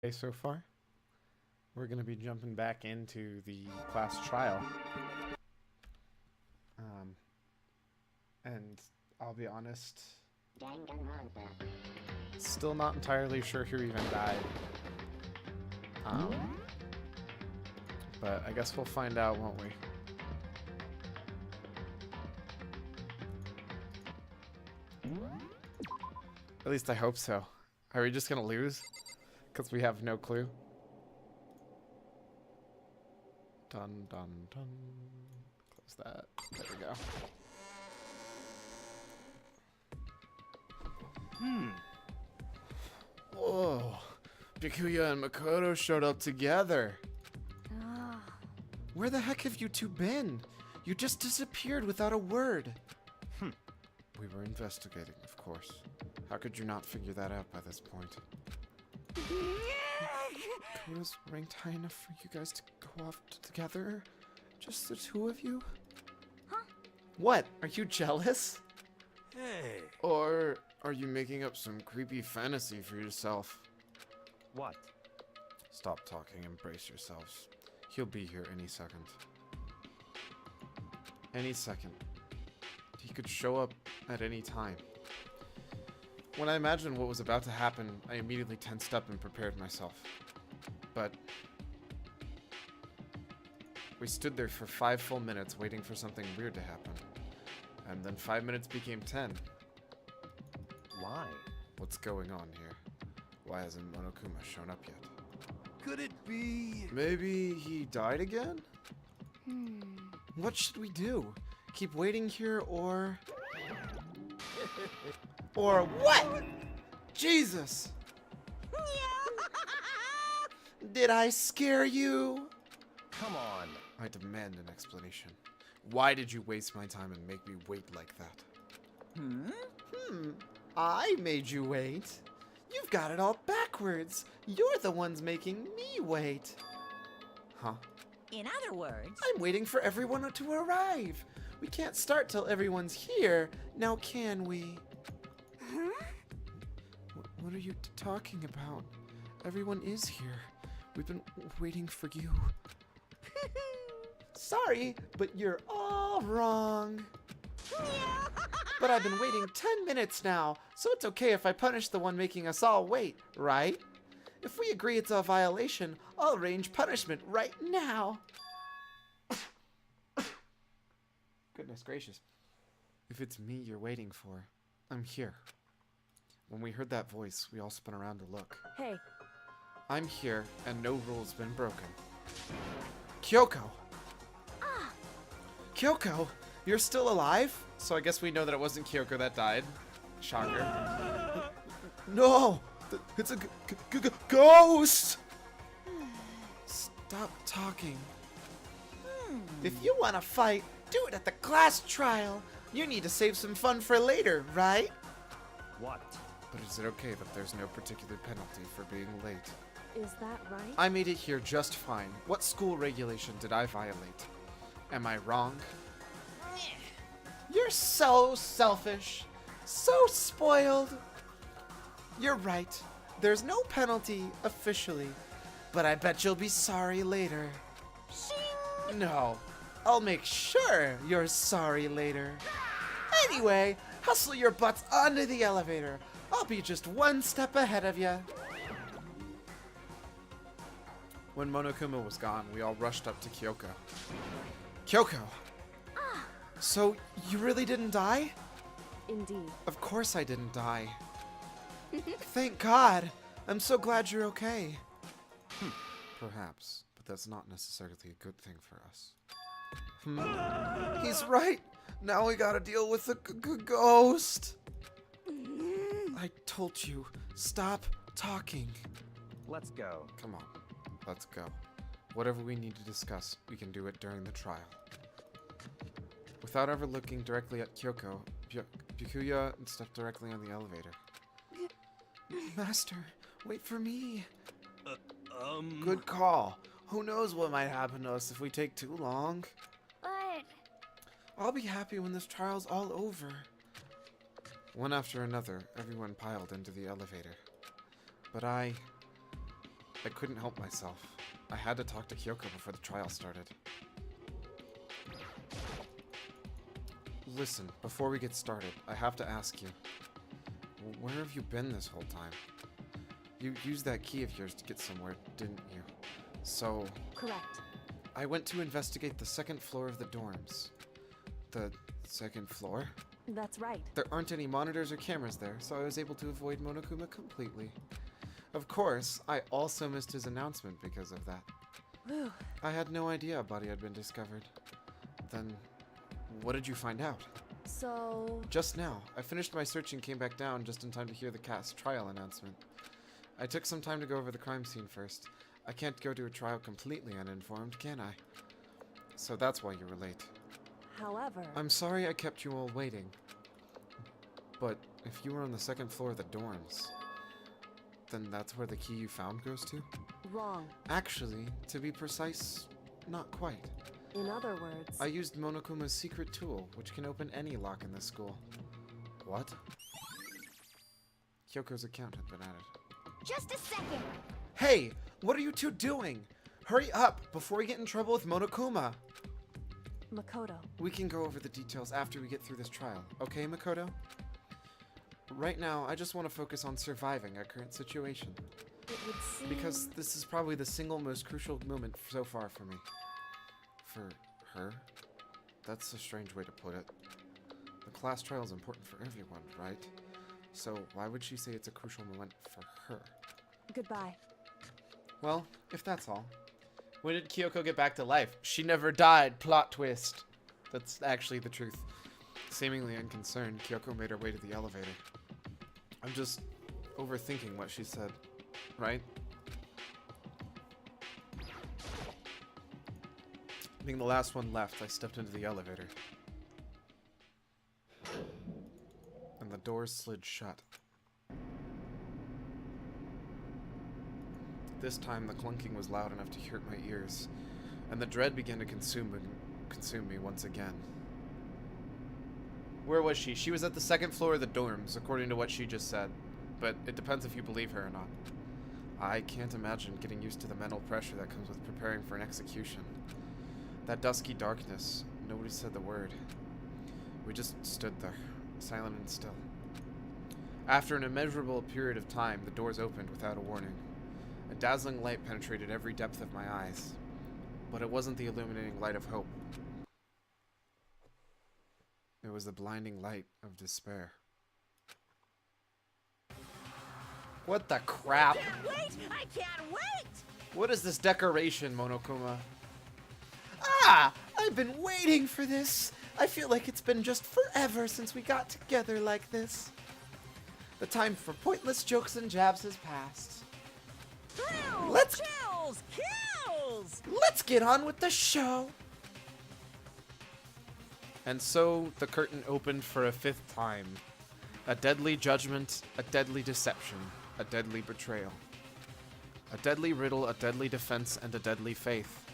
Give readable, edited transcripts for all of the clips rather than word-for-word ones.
Okay, so far, we're going to be jumping back into the class trial. Um, and I'll be honest, Danganronpa. still not entirely sure who even died. Um, but I guess we'll find out, won't we? At least I hope so. Are we just going to lose? Because we have no clue. Dun dun dun. Close that. There we go. Whoa. Bikuya and Makoto showed up together. Ah, Where the heck have you two been? You just disappeared without a word. We were investigating, of course. How could you not figure that out by this point? Makoto's ranked high enough for you guys to go off together? Just the two of you? Huh? What? Are you jealous? Hey, Or are you making up some creepy fantasy for yourself? what? Stop talking and brace yourselves. He'll be here any second. Any second. He could show up at any time. When I imagined what was about to happen, I immediately tensed up and prepared myself. But we stood there for 5 full minutes waiting for something weird to happen. And then 5 minutes became 10. Why? What's going on here? Why hasn't Monokuma shown up yet? Could it be? Maybe he died again? What should we do? Keep waiting here or... Or what? Jesus! Did I scare you? Come on. I demand an explanation. Why did you waste my time and make me wait like that? I made you wait. You've got it all backwards. You're the ones making me wait. Huh? in other words, I'm waiting for everyone to arrive. We can't start till everyone's here. Now can we? What are you talking about? Everyone is here. We've been waiting for you. Sorry, but you're all wrong. But I've been waiting 10 minutes now, so it's okay if I punish the one making us all wait, right? If we agree it's a violation, I'll arrange punishment right now. Goodness gracious. If it's me you're waiting for, I'm here. When we heard that voice, we all spun around to look. hey, I'm here, and no rule's been broken. Kyoko! Kyoko, you're still alive? So I guess we know that it wasn't Kyoko that died. Shocker. No! It's a ghost! Stop talking. If you want to fight, do it at the class trial. You need to save some fun for later, right? What? But is it okay that there's no particular penalty for being late? is that right? I made it here just fine. What school regulation did I violate? Am I wrong? You're so selfish. So spoiled. You're right. There's no penalty officially, but I bet you'll be sorry later. No, I'll make sure you're sorry later. Anyway, hustle your butts onto the elevator. I'll be just one step ahead of you. When Monokuma was gone, we all rushed up to Kyoko. Kyoko! So, you really didn't die? Indeed. Of course I didn't die. Thank God! I'm so glad you're okay. Perhaps, but that's not necessarily a good thing for us. He's right! Now we gotta deal with the ghost! I told you, stop talking. Let's go. Come on, let's go. Whatever we need to discuss, we can do it during the trial. Without ever looking directly at Kyoko, Bikuya stepped directly on the elevator. Master, wait for me. Good call. Who knows what might happen to us if we take too long? But I'll be happy when this trial's all over. One after another, everyone piled into the elevator. But I I couldn't help myself. I had to talk to Kyoko before the trial started. Listen, before we get started, I have to ask you. Where have you been this whole time? You used that key of yours to get somewhere, didn't you? So... Correct. I went to investigate the second floor of the dorms. The second floor? That's right. There aren't any monitors or cameras there, so I was able to avoid Monokuma completely. Of course, I also missed his announcement because of that. Whew. I had no idea a body had been discovered. Then, what did you find out? So... Just now. I finished my search and came back down just in time to hear the cast trial announcement. I took some time to go over the crime scene first. I can't go to a trial completely uninformed, can I? So that's why you were late. However... I'm sorry I kept you all waiting. But if you were on the second floor of the dorms, then that's where the key you found goes to? Wrong. Actually, to be precise, not quite. In other words... I used Monokuma's secret tool, which can open any lock in the school. What? Kyoko's account had been added. Just a second. Hey! What are you two doing? Hurry up, before we get in trouble with Monokuma! Makoto. We can go over the details after we get through this trial, okay, Makoto? Right now, I just want to focus on surviving our current situation. It would seem... Because this is probably the single most crucial moment so far for me. For her? That's a strange way to put it. The class trial is important for everyone, right? So why would she say it's a crucial moment for her? Goodbye. Well, if that's all. When did Kyoko get back to life? She never died. Plot twist. That's actually the truth. Seemingly unconcerned, Kyoko made her way to the elevator. I'm just overthinking what she said, right? Being the last one left, I stepped into the elevator. And the doors slid shut. This time, the clunking was loud enough to hurt my ears, and the dread began to consume me once again. Where was she? She was at the second floor of the dorms, according to what she just said, but it depends if you believe her or not. I can't imagine getting used to the mental pressure that comes with preparing for an execution. That dusky darkness, nobody said the word. We just stood there, silent and still. After an immeasurable period of time, the doors opened without a warning. A dazzling light penetrated every depth of my eyes, but it wasn't the illuminating light of hope. It was the blinding light of despair. What the crap? I can't wait! I can't wait! What is this decoration, Monokuma? Ah! I've been waiting for this! I feel like it's been just forever since we got together like this. The time for pointless jokes and jabs has passed. Thrills, chills, kills! Let's get on with the show! And so the curtain opened for a fifth time. A deadly judgment, a deadly deception, a deadly betrayal. A deadly riddle, a deadly defense, and a deadly faith.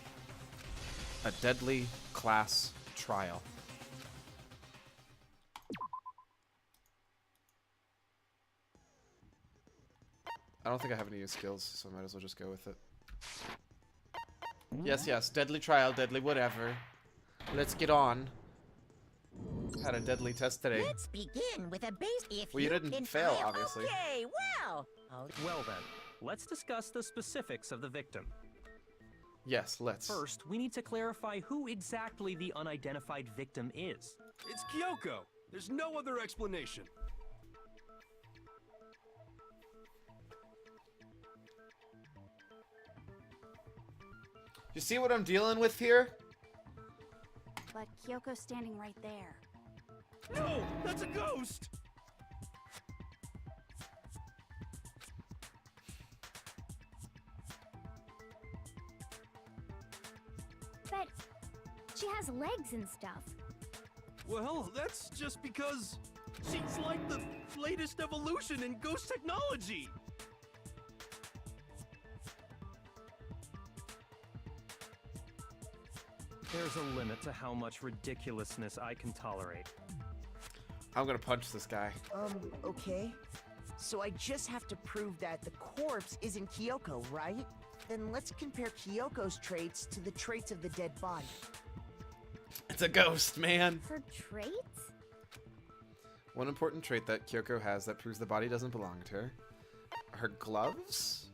A deadly class trial. I don't think I have any new skills, so I might as well just go with it. Yes, yes, deadly trial, deadly whatever. Let's get on. Had a deadly test today. Let's begin with a base. If Well, you didn't can fail, file- obviously. Okay, well. Well then, let's discuss the specifics of the victim. Yes, let's. First, we need to clarify who exactly the unidentified victim is. It's Kyoko. There's no other explanation. You see what I'm dealing with here? But Kyoko's standing right there. No, that's a ghost! But she has legs and stuff. Well, that's just because she's like the latest evolution in ghost technology. There's a limit to how much ridiculousness I can tolerate. I'm gonna punch this guy. Okay. So I just have to prove that the corpse isn't Kyoko, right? Then let's compare Kyoko's traits to the traits of the dead body. It's a ghost, man. Her traits? One important trait that Kyoko has that proves the body doesn't belong to her. Her gloves?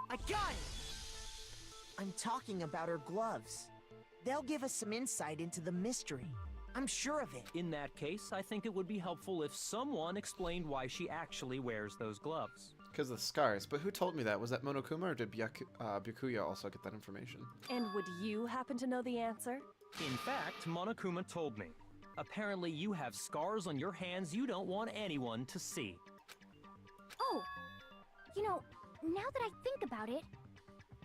I got it! I'm talking about her gloves. They'll give us some insight into the mystery. I'm sure of it. In that case, I think it would be helpful if someone explained why she actually wears those gloves. Because of the scars. But who told me that? Was that Monokuma or did Byakuya also get that information? And would you happen to know the answer? In fact, Monokuma told me. Apparently you have scars on your hands you don't want anyone to see. Oh, you know, now that I think about it,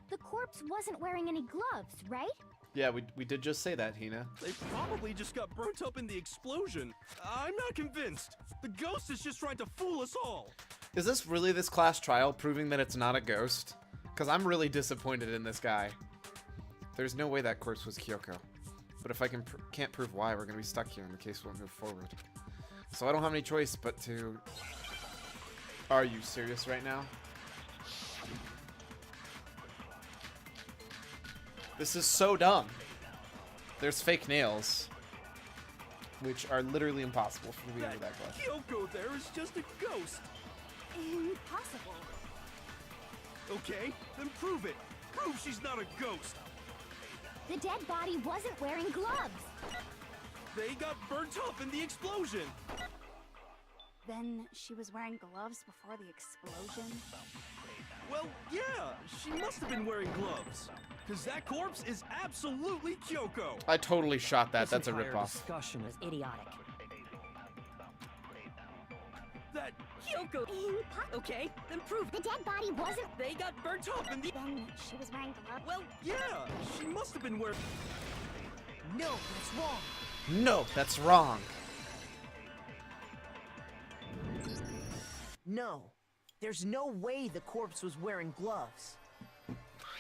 the corpse wasn't wearing any gloves, right? Yeah, we did just say that, Hina. They probably just got burnt up in the explosion. I'm not convinced. The ghost is just trying to fool us all. Is this really this class trial proving that it's not a ghost? Because I'm really disappointed in this guy. There's no way that corpse was Kyoko. But if I can't prove why, we're going to be stuck here and the case won't move forward. So I don't have any choice but to... Are you serious right now? This is so dumb. There's fake nails, which are literally impossible for me to be under that glass. Kyoko there is just a ghost. Impossible. Okay, then prove it. Prove she's not a ghost. The dead body wasn't wearing gloves. They got burnt up in the explosion. Then she was wearing gloves before the explosion? Well, yeah, she must have been wearing gloves. Because that corpse is absolutely Kyoko. I totally shot that. This That's a entire ripoff. discussion is Idiotic. That Kyoko! Okay, then prove The dead body wasn't... they got burnt up in the... Then she was wearing gloves? Well, yeah, she must have been wearing... No, that's wrong. No, that's wrong. No, there's no way the corpse was wearing gloves.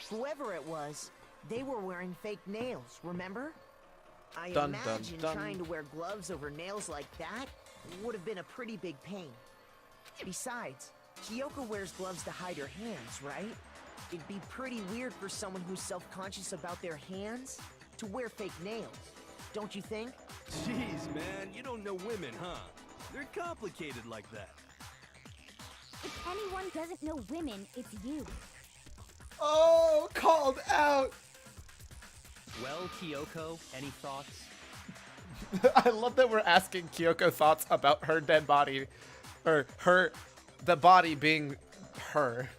Whoever it was, they were wearing fake nails, remember? I Dun, dun, imagine dun. trying to wear gloves over nails like that would have been a pretty big pain. Besides, Kyoko wears gloves to hide her hands, right? It'd be pretty weird for someone who's self-conscious about their hands to wear fake nails, don't you think? Jeez, man, you don't know women, huh? They're complicated like that. If anyone doesn't know women, it's you. Oh, called out. Well, Kyoko, any thoughts? I love that we're asking Kyoko thoughts about her dead body. Or the body being her.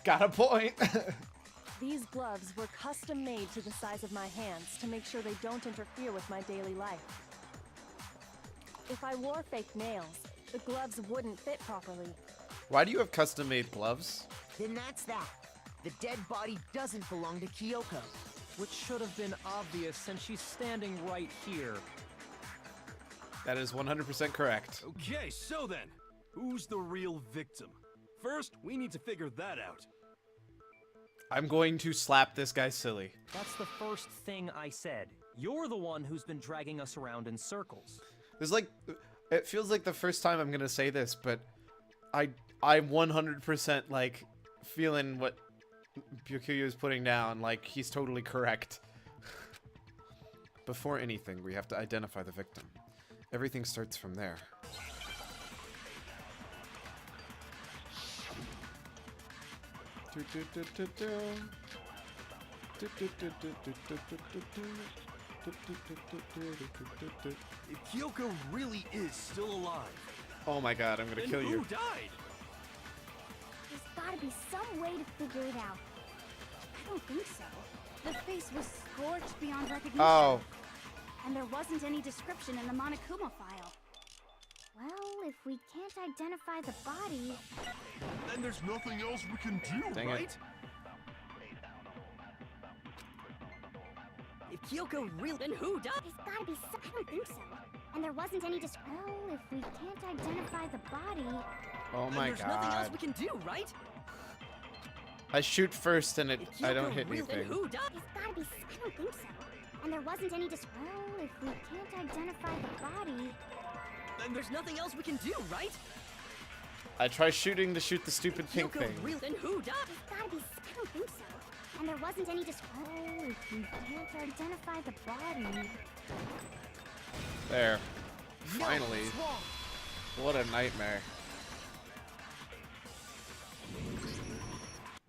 Got a point. These gloves were custom made to the size of my hands to make sure they don't interfere with my daily life. If I wore fake nails, the gloves wouldn't fit properly. Why do you have custom-made gloves? Then that's that. The dead body doesn't belong to Kyoko. Which should have been obvious since she's standing right here. That is 100% correct. Okay, so then, who's the real victim? First, we need to figure that out. I'm going to slap this guy silly. That's the first thing I said. You're the one who's been dragging us around in circles. There's like, it feels like the first time I'm gonna say this, but I'm 100% like feeling what Byakuya is putting down. Like he's totally correct. Before anything, we have to identify the victim. Everything starts from there. If Kyoko really is still alive, Oh my god, I'm gonna then kill who you. died? There's gotta be some way to figure it out. I don't think so. The face was scorched beyond recognition. Oh, And there wasn't any description in the Monokuma file. Well, if we can't identify the body... Then there's nothing else we can do, Dang it. right? If Kyoko really, then who died? There's gotta be some... I don't think so. And there wasn't any Well, if we can't identify the body... oh Then my there's nothing else god. we can do, right? I shoot first and If I don't Kyoko hit really, then anything. who died? There's gotta be... I don't think so. And there wasn't any Well, if we can't identify the body... then there's nothing else we can do, right? I try shooting to shoot the stupid pink Kyoko thing. really? Then who died? There's gotta be. I don't think so. And there wasn't any Oh, you can't identify the body. There. No, Finally. it's wrong. What a nightmare.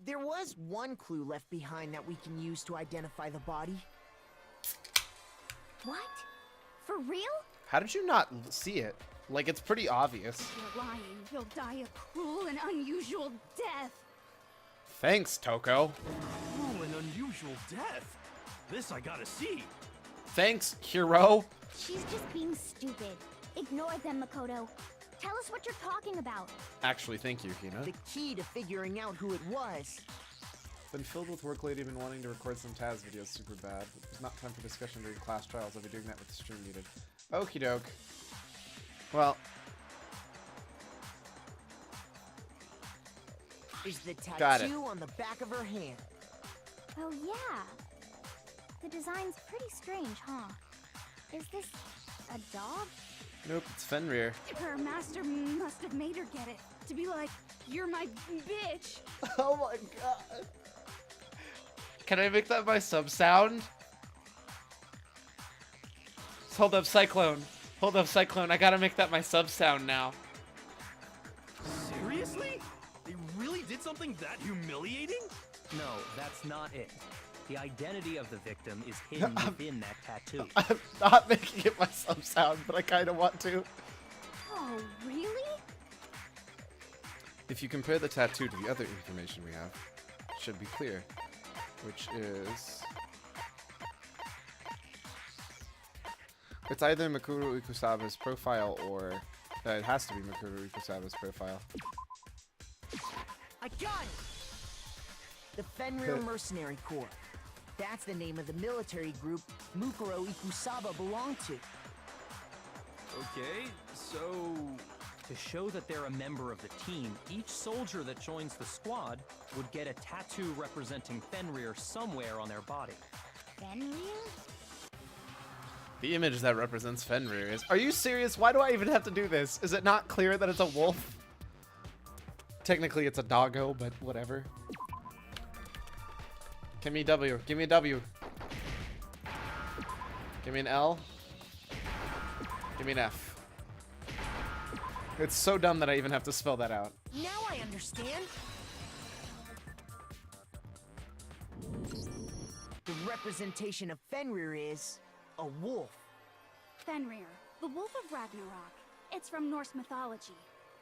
There was one clue left behind that we can use to identify the body. What? For real? How did you not see it? Like, it's pretty obvious. You're lying. You'll die a cruel and unusual death. Thanks, Toko. Oh, an unusual death. This I gotta see. Thanks, hero. She's just being stupid. Ignore them, Makoto. Tell us what you're talking about. Actually, thank you, Hina. The key to figuring out who it was. Been filled with work lately, been wanting to record some Taz videos super bad, but there's not time for discussion during class trials. I'll be doing that with the stream needed. Okie doke. Well, Is the Got it. tattoo on the back of her hand. Oh, yeah. The design's pretty strange, huh? Is this a dog? nope, it's Fenrir. Her master must have made her get it. To be like, you're my bitch. Oh my god. Can I make that my sub sound? Hold up, Cyclone. Hold up, Cyclone. I gotta make that my sub sound now. Seriously? They really did something that humiliating? No, that's not it. The identity of the victim is hidden within that tattoo. I'm not making it my sub sound, but I kinda want to. Oh, really? If you compare the tattoo to the other information we have, it should be clear. Which is... It's either Makuru Ikusaba's profile or... it has to be Makuru Ikusaba's profile. I got it! The Fenrir Mercenary Corps. That's the name of the military group Mukuro Ikusaba belonged to. Okay, so... To show that they're a member of the team, each soldier that joins the squad would get a tattoo representing Fenrir somewhere on their body. Fenrir? The image that represents Fenrir is... Are you serious? Why do I even have to do this? Is it not clear that it's a wolf? Technically it's a doggo, but whatever. Give me a W. Give me a W. Give me an L. Give me an F. It's so dumb that I even have to spell that out. Now I understand. The representation of Fenrir is a wolf. Fenrir, the Wolf of Ragnarok. It's from Norse mythology.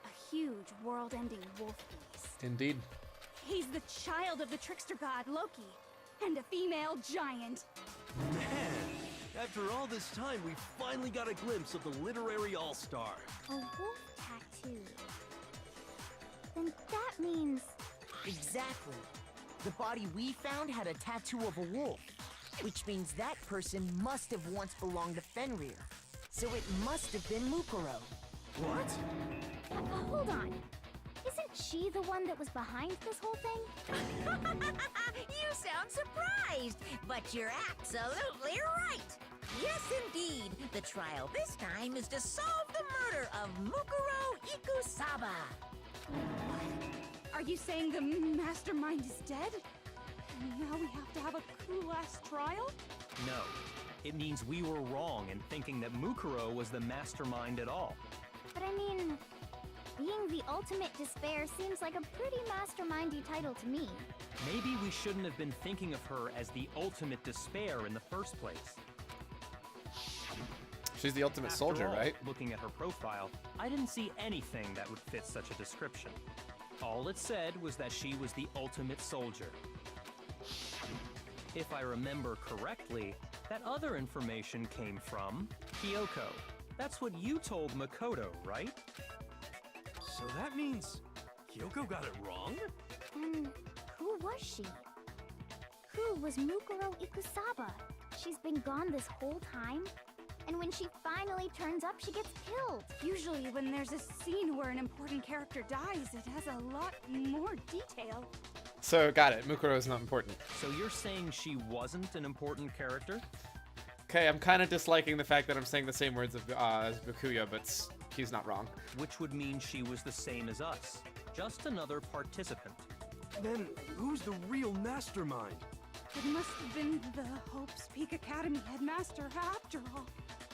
A huge, world-ending wolf beast. Indeed. He's the child of the trickster god Loki, and a female giant. Man, after all this time, we finally got a glimpse of the literary all-star. A wolf tattoo. Then that means... Exactly. The body we found had a tattoo of a wolf, which means that person must have once belonged to Fenrir. So it must have been Mukuro. What? Hold on. Isn't she the one that was behind this whole thing? You sound surprised, but you're absolutely right. Yes, indeed. The trial this time is to solve the murder of Mukuro Ikusaba. Are you saying the mastermind is dead? And now we have to have a cool-ass trial? No. It means we were wrong in thinking that Mukuro was the mastermind at all. But I mean, being the ultimate despair seems like a pretty mastermindy title to me. Maybe we shouldn't have been thinking of her as the ultimate despair in the first place. She's the ultimate After soldier, all, right? Looking at her profile, I didn't see anything that would fit such a description. All it said was that she was the ultimate soldier. If I remember correctly, that other information came from Kyoko. That's what you told Makoto, right? So that means Kyoko got it wrong? And who was she? Who was Mukuro Ikusaba? She's been gone this whole time? And when she finally turns up, she gets killed. Usually when there's a scene where an important character dies, it has a lot more detail. So, got it. Mukuro is not important. So you're saying she wasn't an important character? Okay, I'm kind of disliking the fact that I'm saying the same words as Bakuya, but he's not wrong. which would mean she was the same as us. Just another participant. Then who's the real mastermind? It must have been the Hope's Peak Academy headmaster after all.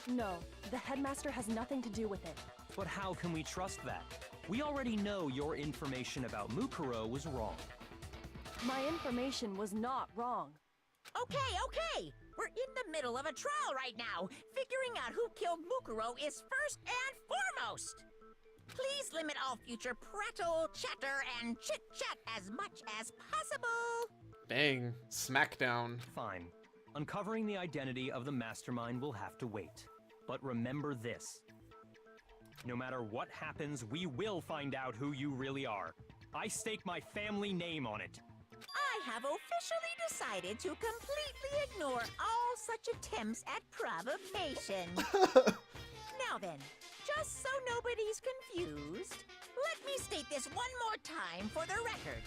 No, the headmaster has nothing to do with it. But how can we trust that? We already know your information about Mukuro was wrong. My information was not wrong. Okay. We're in the middle of a trial right now. Figuring out who killed Mukuro is first and foremost. Please limit all future prattle, chatter, and chit-chat as much as possible. Dang, smackdown. Fine. Uncovering the identity of the mastermind will have to wait. But remember this. No matter what happens, we will find out who you really are. I stake my family name on it. I have officially decided to completely ignore all such attempts at provocation. Now then, just so nobody's confused, let me state this one more time for the record.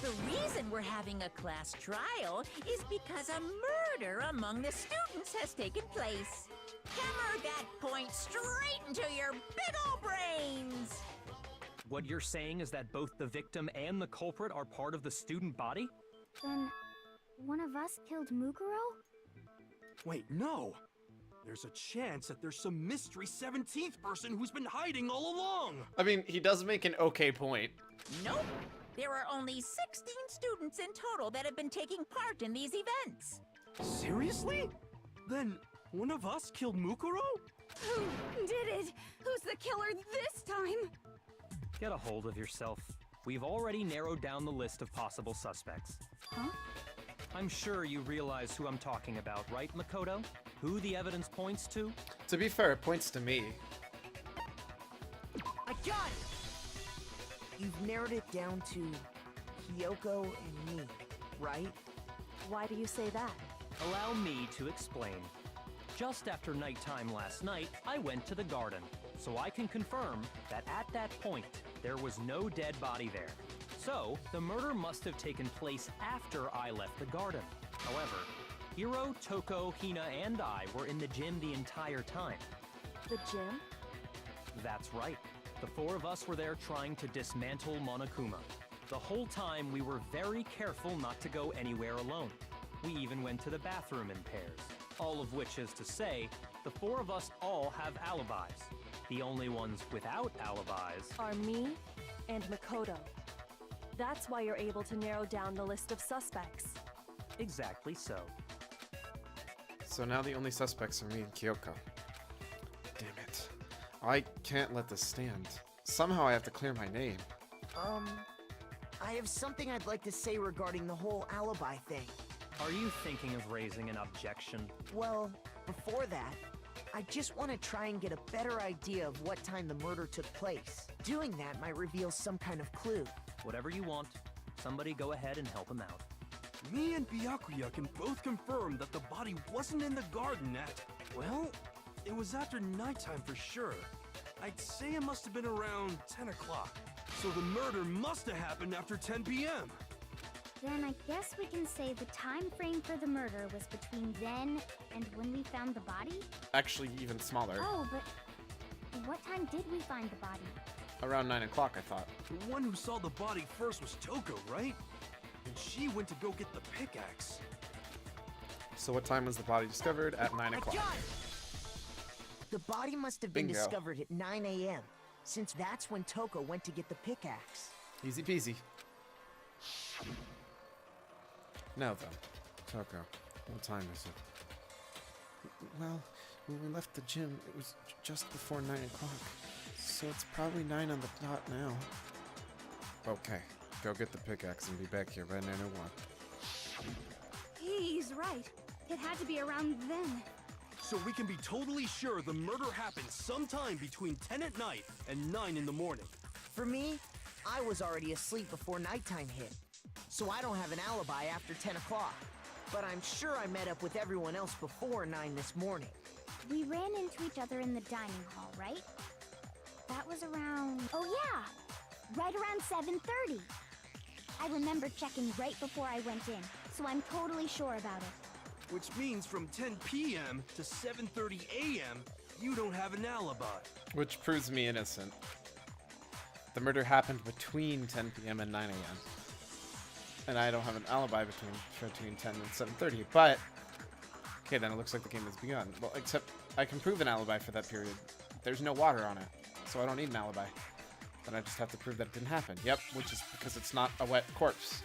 The reason we're having a class trial is because a murder among the students has taken place. Hammer that point straight into your big ol' brains! What you're saying is that both the victim and the culprit are part of the student body? Then, one of us killed Mukuro? Wait, no! There's a chance that there's some mystery 17th person who's been hiding all along! I mean, he does make an okay point. Nope. There are only 16 students in total that have been taking part in these events. Seriously? Then one of us killed Mukuro? Who did it? Who's the killer this time? Get a hold of yourself. We've already narrowed down the list of possible suspects. Huh? I'm sure you realize who I'm talking about, right, Makoto? Who the evidence points to? To be fair, it points to me. I got it! You've narrowed it down to Kyoko and me, right? Why do you say that? Allow me to explain. Just after nighttime last night, I went to the garden, so I can confirm that at that point, there was no dead body there. So, the murder must have taken place after I left the garden. However, Hiro, Toko, Hina, and I were in the gym the entire time. The gym? That's right. The four of us were there trying to dismantle Monokuma. The whole time, we were very careful not to go anywhere alone. We even went to the bathroom in pairs. All of which is to say, the four of us all have alibis. The only ones without alibis Are me and Makoto. That's why you're able to narrow down the list of suspects. exactly so. So now the only suspects are me and Kyoko. Damn it. I can't let this stand. Somehow I have to clear my name. I have something I'd like to say regarding the whole alibi thing. Are you thinking of raising an objection? Well, before that, I just want to try and get a better idea of what time the murder took place. Doing that might reveal some kind of clue. Whatever you want. Somebody go ahead and help him out. Me and Byakuya can both confirm that the body wasn't in the garden at... Well, it was after nighttime for sure. I'd say it must have been around 10 o'clock. So the murder must have happened after 10 p.m. Then I guess we can say the time frame for the murder was between then and when we found the body? Actually, even smaller. Oh, but what time did we find the body? Around 9 o'clock, I thought. The one who saw the body first was Toko, right? And she went to go get the pickaxe. So what time was the body discovered? At 9 I o'clock. got it! The body must have been Bingo. discovered at 9 a.m., since that's when Toko went to get the pickaxe. Easy peasy. Now then, Toko, what time is it? Well, when we left the gym, it was just before 9 o'clock. So it's probably 9 on the dot now. Okay, go get the pickaxe and be back here by 9:01. He's right. It had to be around then. So we can be totally sure the murder happened sometime between 10 at night and 9 in the morning. For me, I was already asleep before nighttime hit, so I don't have an alibi after 10 o'clock. But I'm sure I met up with everyone else before 9 this morning. We ran into each other in the dining hall, right? That was around... Oh yeah! Right around 7:30. I remember checking right before I went in, so I'm totally sure about it. Which means from 10 p.m. to 7:30 a.m., you don't have an alibi. Which proves me innocent. The murder happened between 10 p.m. and 9 a.m. And I don't have an alibi between 10 and 7:30, but... Okay, then it looks like the game has begun. Well, except I can prove an alibi for that period. There's no water on it, so I don't need an alibi. Then I just have to prove that it didn't happen. Yep, which is because it's not a wet corpse.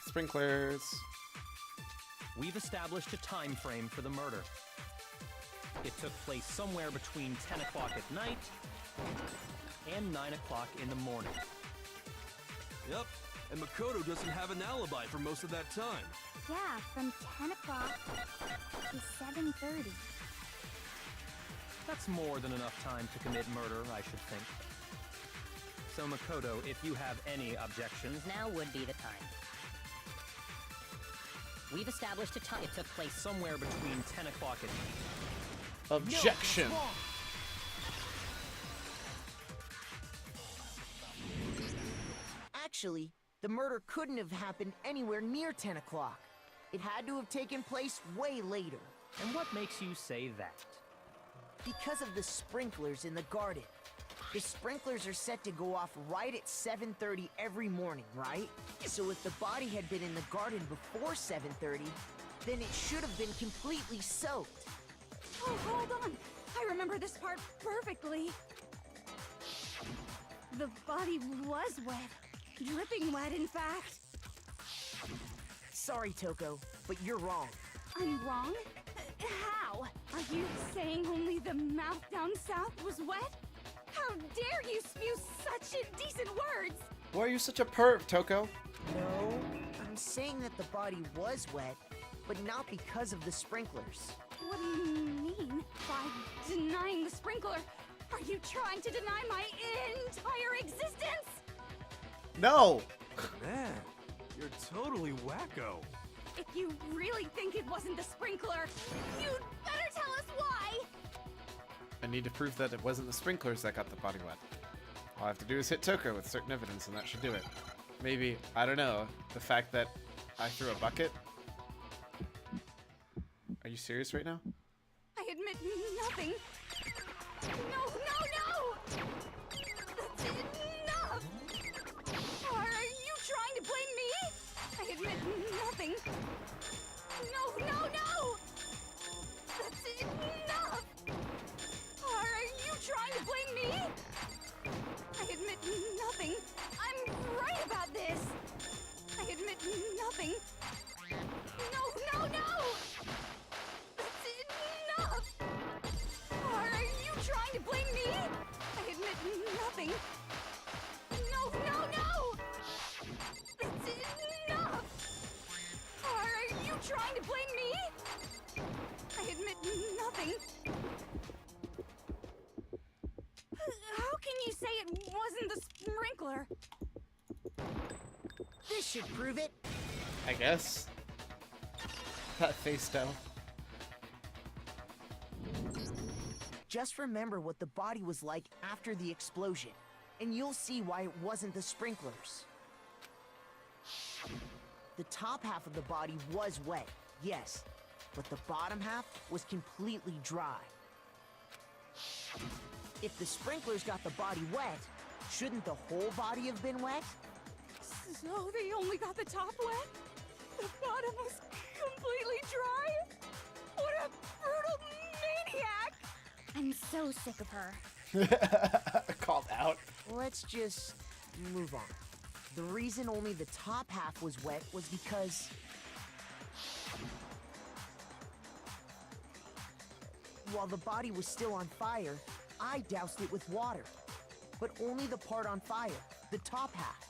Sprinklers. We've established a time frame for the murder. It took place somewhere between 10 o'clock at night and 9 o'clock in the morning. Yep, and Makoto doesn't have an alibi for most of that time. Yeah, from 10 o'clock to 7:30. That's more than enough time to commit murder, I should think. So Makoto, if you have any objections, Now would be the time. We've established a time. It took place somewhere between 10 o'clock at Objection! No, actually, the murder couldn't have happened anywhere near 10 o'clock. It had to have taken place way later. And what makes you say that? Because of the sprinklers in the garden. The sprinklers are set to go off right at 7:30 every morning, right? So if the body had been in the garden before 7:30, then it should have been completely soaked. Oh, hold on. I remember this part perfectly. The body was wet. Dripping wet, in fact. Sorry, Toko, but you're wrong. I'm wrong? How? Are you saying only the mouth down south was wet? How dare you spew such indecent words? Why are you such a perv, Toko? No, I'm saying that the body was wet, but not because of the sprinklers. What do you mean by denying the sprinkler? Are you trying to deny my entire existence? No! Man, you're totally wacko. If you really think it wasn't the sprinkler, you'd better tell us why! I need to prove that it wasn't the sprinklers that got the body wet. All I have to do is hit Toko with certain evidence and that should do it. Maybe, I don't know, the fact that I threw a bucket? Are you serious right now? I admit nothing. No, no, no! That's enough! Are you trying to blame me? I admit nothing. No, no, no! That's enough! Are you trying to blame me? I admit nothing. I'm right about this. I admit nothing. No, no, no! That's enough! Are you trying to blame me? I admit nothing. No, no, no! That's enough! Are you trying to blame me? I admit nothing. How can you say it wasn't the sprinkler? This should prove it. I guess. That face though. Just remember what the body was like after the explosion, and you'll see why it wasn't the sprinklers. The top half of the body was wet, yes, but the bottom half was completely dry. If the sprinklers got the body wet, shouldn't the whole body have been wet? So they only got the top wet? The bottom was completely dry? What a brutal maniac! I'm so sick of her. Called out. Let's just move on. The reason only the top half was wet was because... while the body was still on fire, I doused it with water. But only the part on fire, the top half.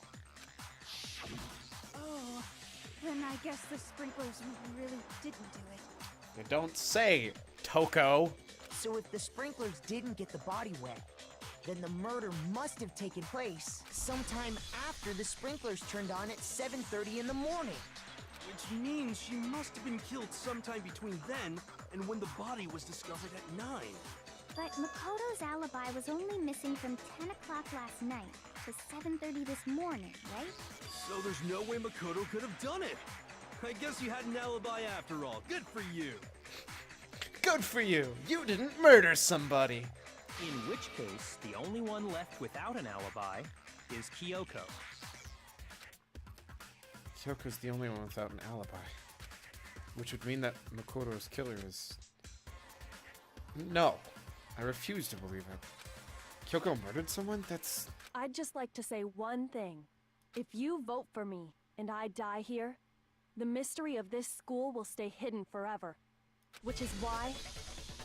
Oh, then I guess the sprinklers really didn't do it. You don't say, Toko. So if the sprinklers didn't get the body wet, then the murder must have taken place sometime after the sprinklers turned on at 7:30 in the morning. Which means she must have been killed sometime between then and when the body was discovered at 9. But Makoto's alibi was only missing from 10 o'clock last night to 7:30 this morning, right? So there's no way Makoto could have done it. I guess you had an alibi after all. Good for you. Good for you. You didn't murder somebody. In which case, the only one left without an alibi is Kyoko. Kyoko's the only one without an alibi. Which would mean that Makoto's killer is... No. I refuse to believe it. Kyoko murdered someone? That's... I'd just like to say one thing. If you vote for me, and I die here, the mystery of this school will stay hidden forever. Which is why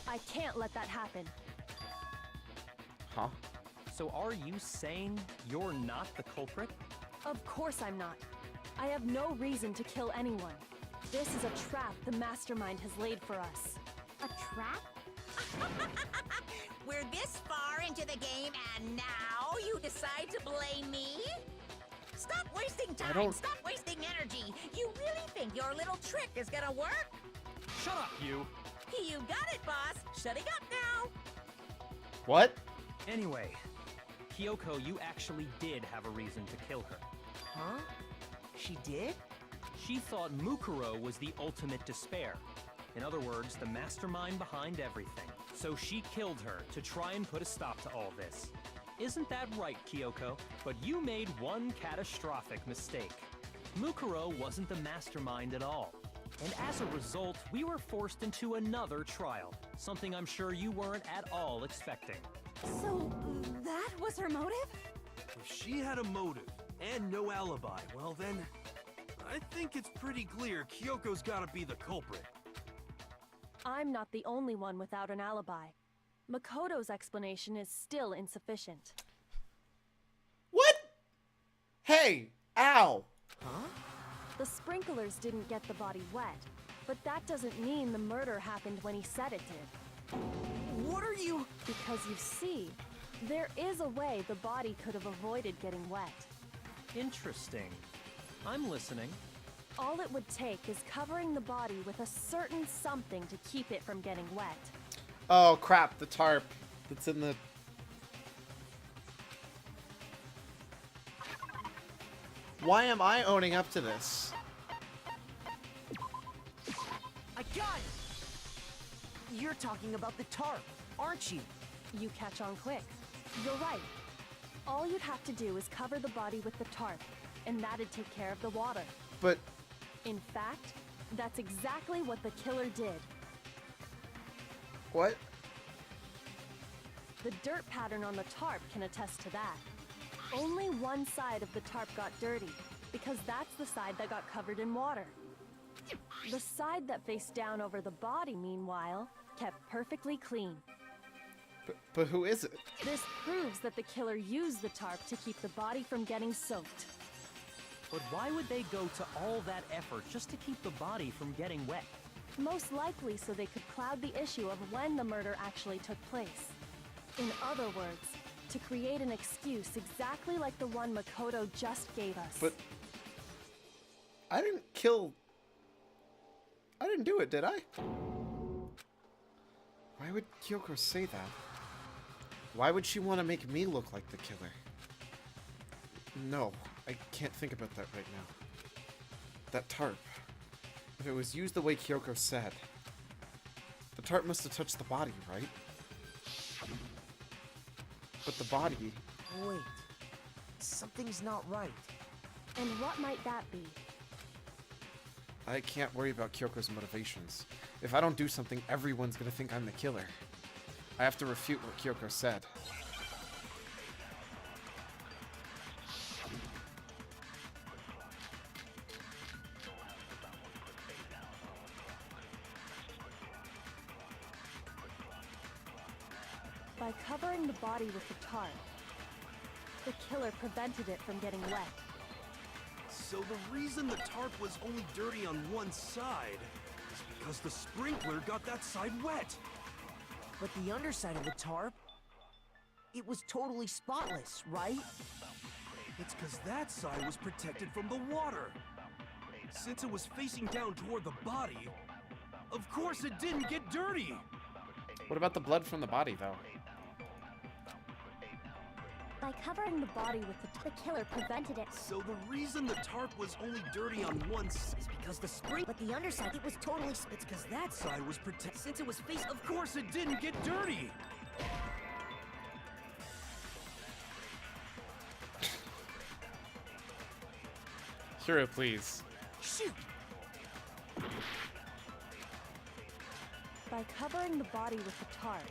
I can't let that happen. Huh? So are you saying you're not the culprit? Of course I'm not. I have no reason to kill anyone. This is a trap the mastermind has laid for us. A trap? We're this far into the game, and now you decide to blame me? Stop wasting time! Stop wasting energy! You really think your little trick is gonna work? Shut up, you! You got it, boss! Shutting up now! What? Anyway, Kyoko, you actually did have a reason to kill her. Huh? She did? She thought Mukuro was the ultimate despair. In other words, the mastermind behind everything. So she killed her to try and put a stop to all this. Isn't that right, Kyoko? But you made one catastrophic mistake. Mukuro wasn't the mastermind at all. And as a result, we were forced into another trial. Something I'm sure you weren't at all expecting. So, that was her motive? If she had a motive and no alibi, well then, I think it's pretty clear Kyoko's gotta be the culprit. I'm not the only one without an alibi. Makoto's explanation is still insufficient. What? Hey! Ow! Huh? The sprinklers didn't get the body wet, but that doesn't mean the murder happened when he said it did. What are you... Because you see, there is a way the body could have avoided getting wet. Interesting. I'm listening. All it would take is covering the body with a certain something to keep it from getting wet. Oh crap, the tarp that's in the... Why am I owning up to this? I got it! You're talking about the tarp, aren't you? You catch on quick. You're right. All you'd have to do is cover the body with the tarp, and that'd take care of the water. But... In fact, that's exactly what the killer did. What? The dirt pattern on the tarp can attest to that. Only one side of the tarp got dirty, because that's the side that got covered in water. The side that faced down over the body, meanwhile, kept perfectly clean. But who is it? This proves that the killer used the tarp to keep the body from getting soaked. But why would they go to all that effort just to keep the body from getting wet? Most likely so they could cloud the issue of when the murder actually took place. In other words, to create an excuse exactly like the one Makoto just gave us. But... I didn't kill... I didn't do it, did I? Why would Kyoko say that? Why would she want to make me look like the killer? No, I can't think about that right now. That tarp. If it was used the way Kyoko said, the tarp must have touched the body, right? But the body... Wait. Something's not right. And what might that be? I can't worry about Kyoko's motivations. If I don't do something, everyone's gonna think I'm the killer. I have to refute what Kyoko said. By covering the body with the tarp, the killer prevented it from getting wet. So the reason the tarp was only dirty on one side is because the sprinkler got that side wet. But the underside of the tarp, it was totally spotless, right? It's because that side was protected from the water. Since it was facing down toward the body, of course it didn't get dirty. What about the blood from the body, though? By covering the body with the killer prevented it. So the reason the tarp was only dirty on one side is Because the spring, but the underside, it was totally it's because that side was protected. Since it was facing, of course it didn't get dirty. Hero, please. shoot. By covering the body with the tarp,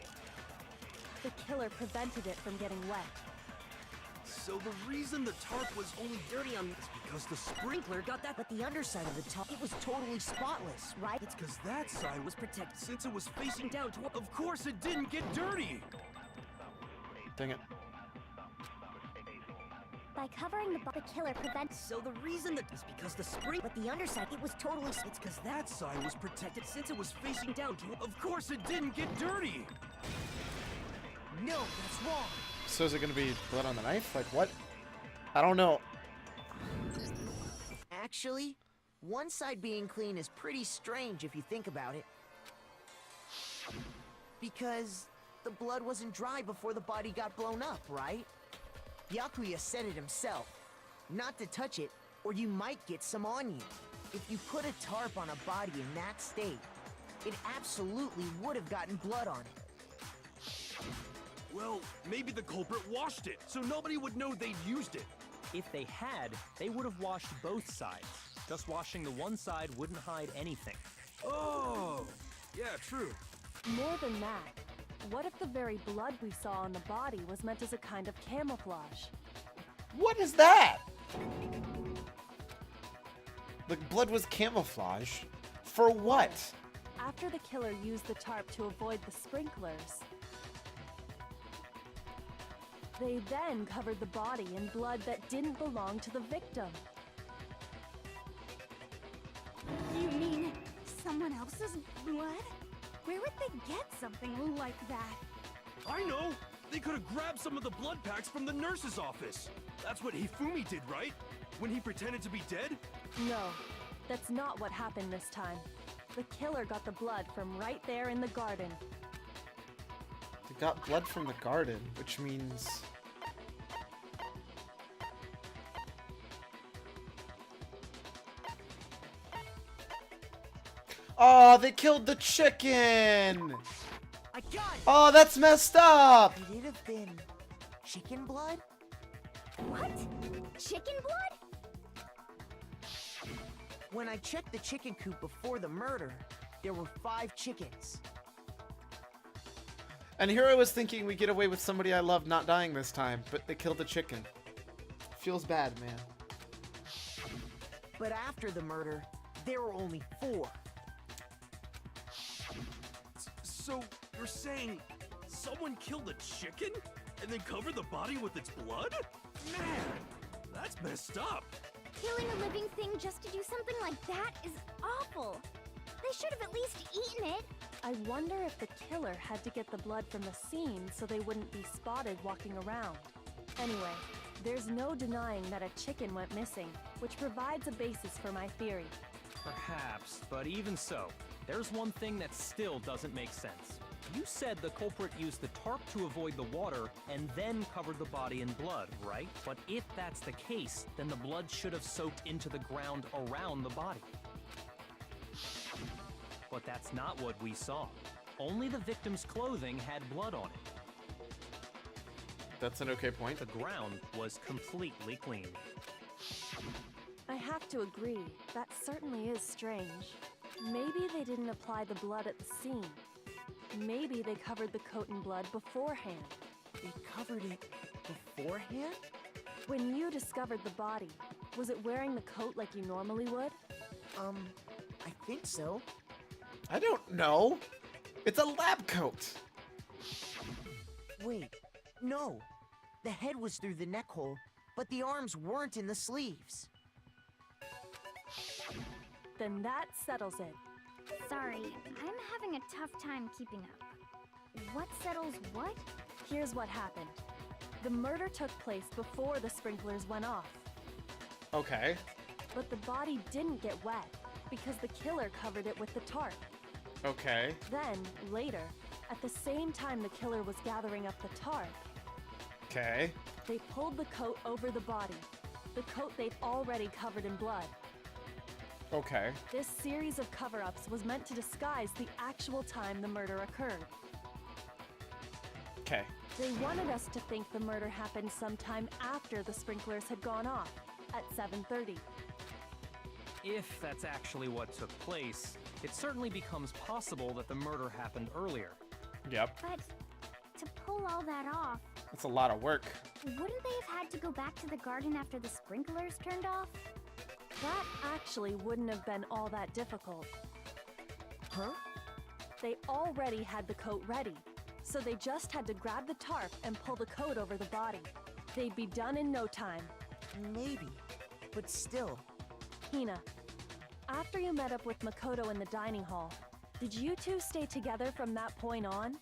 the killer prevented it from getting wet. So the reason the tarp was only dirty on is because the sprinkler got that. But the underside of the top, it was totally spotless, right? It's because that side was protected since it was facing down to. Of course it didn't get dirty. Dang it. By covering the killer prevents. So the reason that is because the spring, but the underside, it was totally. It's because that side was protected since it was facing down to. Of course it didn't get dirty. No, that's wrong. So is it gonna be blood on the knife? Like what? I don't know. Actually, one side being clean is pretty strange if you think about it. Because the blood wasn't dry before the body got blown up, right? Yakuya said it himself. Not to touch it, or you might get some on you. If you put a tarp on a body in that state, it absolutely would have gotten blood on it. Well, maybe the culprit washed it, so nobody would know they'd used it. If they had, they would have washed both sides. Just washing the one side wouldn't hide anything. Oh, yeah, true. More than that, what if the very blood we saw on the body was meant as a kind of camouflage? What is that? The blood was camouflage. For what? After the killer used the tarp to avoid the sprinklers, they then covered the body in blood that didn't belong to the victim. You mean someone else's blood? Where would they get something like that? I know! They could have grabbed some of the blood packs from the nurse's office. That's what Hifumi did, right? When he pretended to be dead? No, that's not what happened this time. The killer got the blood from right there in the garden. They got blood from the garden, which means... Oh, they killed the chicken! I got it! Oh, that's messed up! Could it have been chicken blood? What? Chicken blood? When I checked the chicken coop before the murder, there were 5 chickens. And here I was thinking we get away with somebody I love not dying this time, but they killed the chicken. Feels bad, man. But after the murder, there were only 4. So, you're saying someone killed a chicken and then covered the body with its blood? Man, that's messed up. Killing a living thing just to do something like that is awful. They should have at least eaten it. I wonder if the killer had to get the blood from the scene so they wouldn't be spotted walking around. Anyway, there's no denying that a chicken went missing, which provides a basis for my theory. Perhaps, but even so, there's one thing that still doesn't make sense. You said the culprit used the tarp to avoid the water and then covered the body in blood, right? But if that's the case, then the blood should have soaked into the ground around the body. But that's not what we saw. Only the victim's clothing had blood on it. That's an okay point. The ground was completely clean. I have to agree, that certainly is strange. Maybe they didn't apply the blood at the scene. Maybe they covered the coat in blood beforehand. They covered it beforehand? When you discovered the body, was it wearing the coat like you normally would? I think so. I don't know. It's a lab coat. Wait, no. The head was through the neck hole, but the arms weren't in the sleeves. Then that settles it. Sorry, I'm having a tough time keeping up. What settles what? Here's what happened. The murder took place before the sprinklers went off. Okay. But the body didn't get wet because the killer covered it with the tarp. Okay. Then, later, at the same time the killer was gathering up the tarp, Okay. They pulled the coat over the body, the coat they'd already covered in blood. Okay. This series of cover-ups was meant to disguise the actual time the murder occurred. Okay. They wanted us to think the murder happened sometime after the sprinklers had gone off, at 7:30. If that's actually what took place, it certainly becomes possible that the murder happened earlier. Yep. But to pull all that off, That's a lot of work. wouldn't they have had to go back to the garden after the sprinklers turned off? That actually wouldn't have been all that difficult. Huh? They already had the coat ready, so they just had to grab the tarp and pull the coat over the body. They'd be done in no time. Maybe. But still. Hina, after you met up with Makoto in the dining hall, did you two stay together from that point on?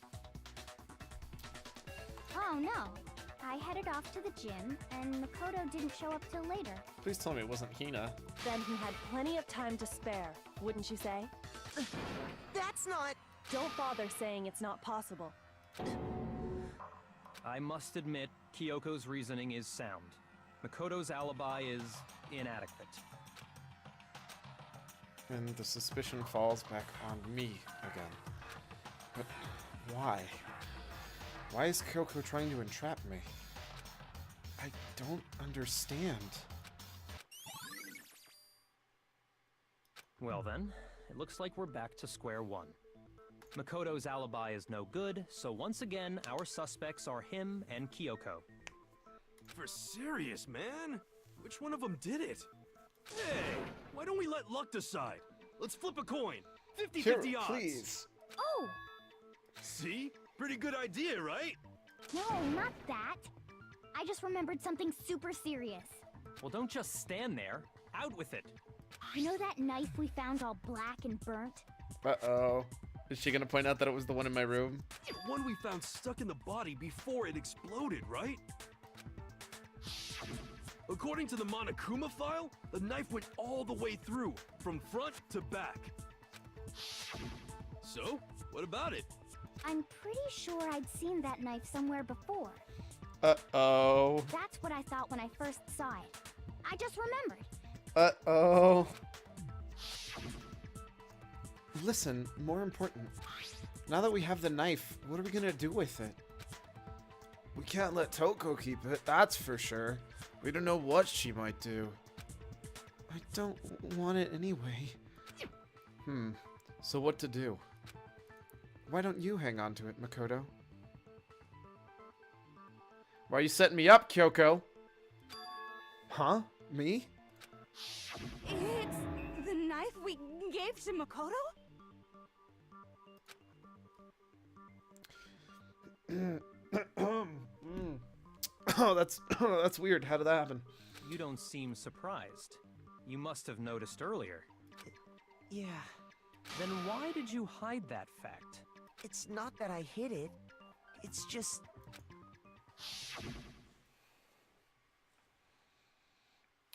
Oh no. I headed off to the gym, and Makoto didn't show up till later. Please tell me it wasn't Hina. Then he had plenty of time to spare, wouldn't you say? That's not... Don't bother saying it's not possible. I must admit, Kyoko's reasoning is sound. Makoto's alibi is inadequate. And the suspicion falls back on me again. But why? Why is Kyoko trying to entrap me? I don't understand. Well then, it looks like we're back to square one. Makoto's alibi is no good, so once again, our suspects are him and Kyoko. For serious, man? Which one of them did it? Hey, why don't we let luck decide? Let's flip a coin. 50-50 odds. Please. Oh! See? Pretty good idea, right? No, not that. I just remembered something super serious. Well, don't just stand there. Out with it. You know that knife we found all black and burnt? Uh-oh. Is she gonna point out that it was the one in my room? The one we found stuck in the body before it exploded, right? According to the Monokuma file, the knife went all the way through, from front to back. So, what about it? I'm pretty sure I'd seen that knife somewhere before. Uh-oh. That's what I thought when I first saw it. I just remembered. Uh-oh. Listen, more important. Now that we have the knife, what are we gonna do with it? We can't let Toko keep it, that's for sure. We don't know what she might do. I don't want it anyway. So what to do? Why don't you hang on to it, Makoto? Why are you setting me up, Kyoko? Huh? Me? It's the knife we gave to Makoto? Oh, that's weird. How did that happen? You don't seem surprised. You must have noticed earlier. Yeah. Then why did you hide that fact? It's not that I hid it. It's just...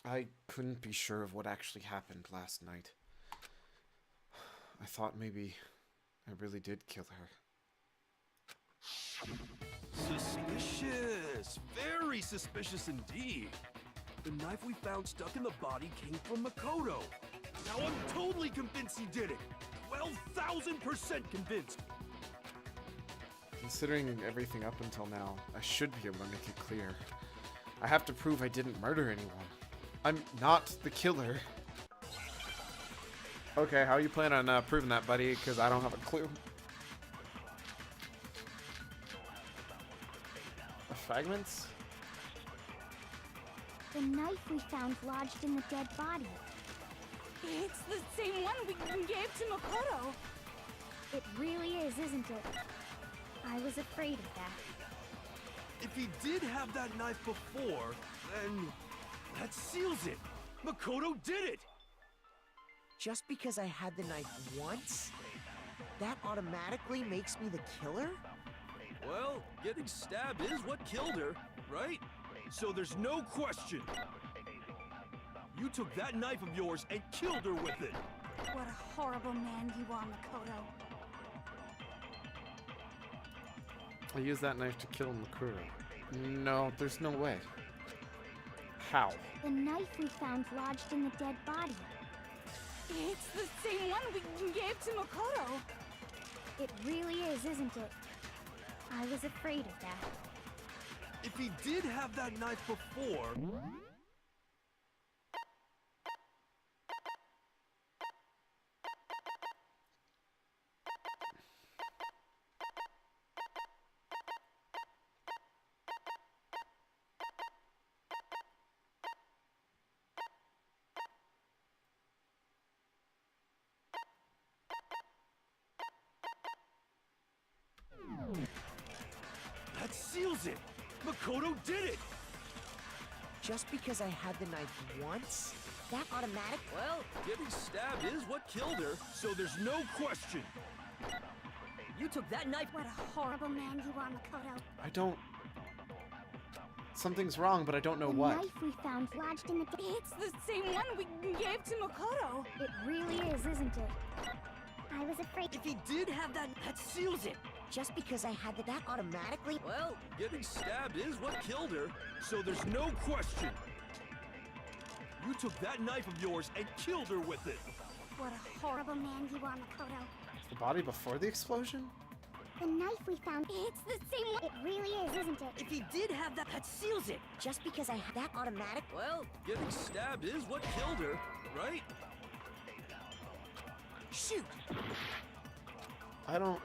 I couldn't be sure of what actually happened last night. I thought maybe I really did kill her. Suspicious! Very suspicious indeed. The knife we found stuck in the body came from Makoto. Now I'm totally convinced he did it. 12,000% convinced. Considering everything up until now, I should be able to make it clear. I have to prove I didn't murder anyone. I'm not the killer. Okay, how are you planning on proving that, buddy? Because I don't have a clue. Fragments? The knife we found lodged in the dead body. It's the same one we gave to Makoto. It really is, isn't it? I was afraid of that. If he did have that knife before, then that seals it. Makoto did it. Just because I had the knife once, that automatically makes me the killer? Well, getting stabbed is what killed her, right? So there's no question. You took that knife of yours and killed her with it. What a horrible man you are, Makoto. I used that knife to kill Makuro. No, there's no way. How? The knife we found lodged in the dead body. It's the same one we gave to Makoto. It really is, isn't it? I was afraid of that. If he did have that knife before... That seals it! Makoto did it! Just because I had the knife once? That automatic? Well, Getting stabbed is what killed her, so there's no question. You took that knife. What a horrible man you are, Makoto. I don't... Something's wrong, but I don't know The what. knife we found lodged in the dead... It's the same one we gave to Makoto. It really is, isn't it? I was afraid... If he did have that seals it. Just because I had that automatically? Well, Getting stabbed is what killed her, so there's no question. You took that knife of yours and killed her with it. What a horrible man you are, Makoto. The body before the explosion? The knife we found... It's the same one... It really is, isn't it? if he did have that seals it. Just because I had that automatic? well, Getting stabbed is what killed her, right? Shoot! I don't...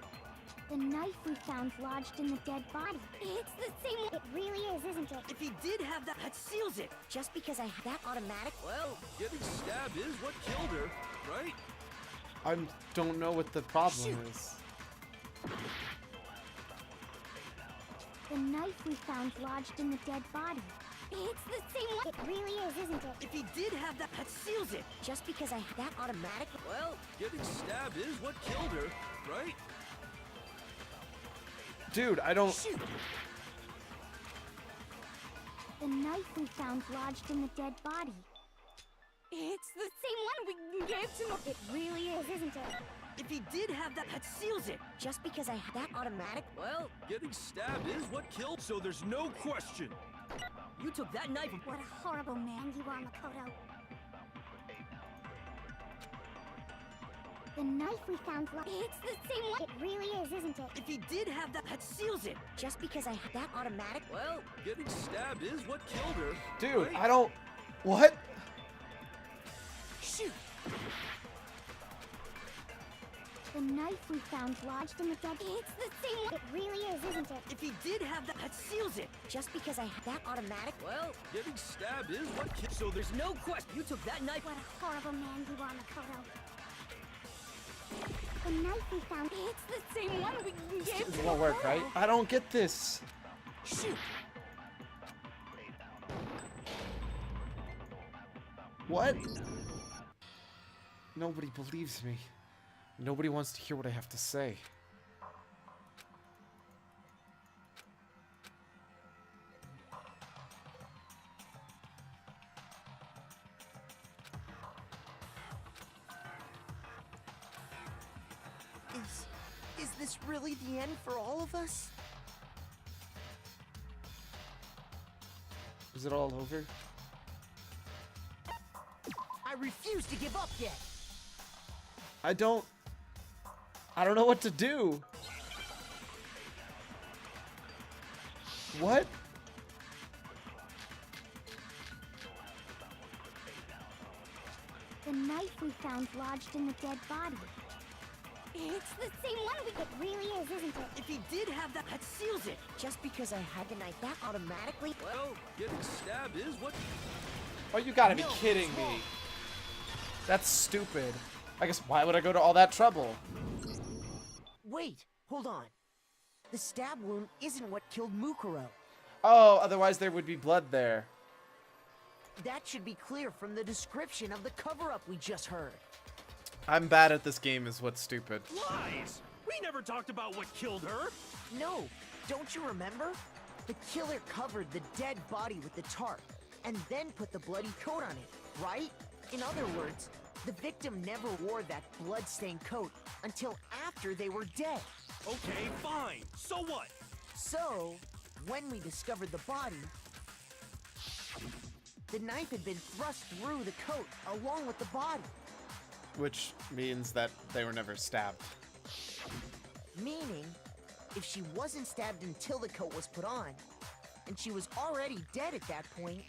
The knife we found lodged in the dead body. It's the same one... It really is, isn't it? If he did have that seals it. Just because I had that automatic? well, Getting stabbed is what killed her, right? I don't know what the problem Shoot. is. The knife we found lodged in the dead body. It's the same one... It really is, isn't it? If he did have that seals it. Just because I had that automatic? well, Getting stabbed is what killed her, right? Dude, I don't... Shoot! The knife we found lodged in the dead body. It's the same one we gave to Makoto. It really is, isn't it? If he did have that seals it. Just because I had that automatic? well, Getting stabbed is what killed, so there's no question. You took that knife. What a horrible man you are, Makoto. The knife we found It's the same one... It really is, isn't it? If he did have that seals it. Just because I had that automatic? well, Getting stabbed is what killed her. Dude, right? I don't... What? Shoot! The knife we found lodged in the dead... It's the same one... It really is, isn't it? If he did have that seals it. Just because I had that automatic? well, Getting stabbed is what killed, so there's There's no question. You took that knife. What a horrible man you are, Makoto. The knife we found... It's the same one we gave It to won't work, Makoto. right? I don't get this. Shoot! What? Nobody believes me. Nobody wants to hear what I have to say. Is this really the end for all of us? Is it all over? I refuse to give up yet! I don't know what to do. What? The knife we found lodged in the dead body. It's the same one we... It really is, isn't it? If he did have that seals it. Just because I had the knife that automatically? well, getting stabbed is what... Oh, you gotta be No, kidding it's me. wrong. That's stupid. I guess why would I go to all that trouble? Wait, hold on. The stab wound isn't what killed Mukuro. Oh, otherwise there would be blood there. That should be clear from the description of the cover-up we just heard. I'm bad at this game is what's stupid. Lies! We never talked about what killed her! No, don't you remember? The killer covered the dead body with the tarp, and then put the bloody coat on it, right? In other words, the victim never wore that blood-stained coat until after they were dead. Okay, fine. So what? So, when we discovered the body, the knife had been thrust through the coat along with the body. Which means that they were never stabbed. Meaning, if she wasn't stabbed until the coat was put on, and she was already dead at that point,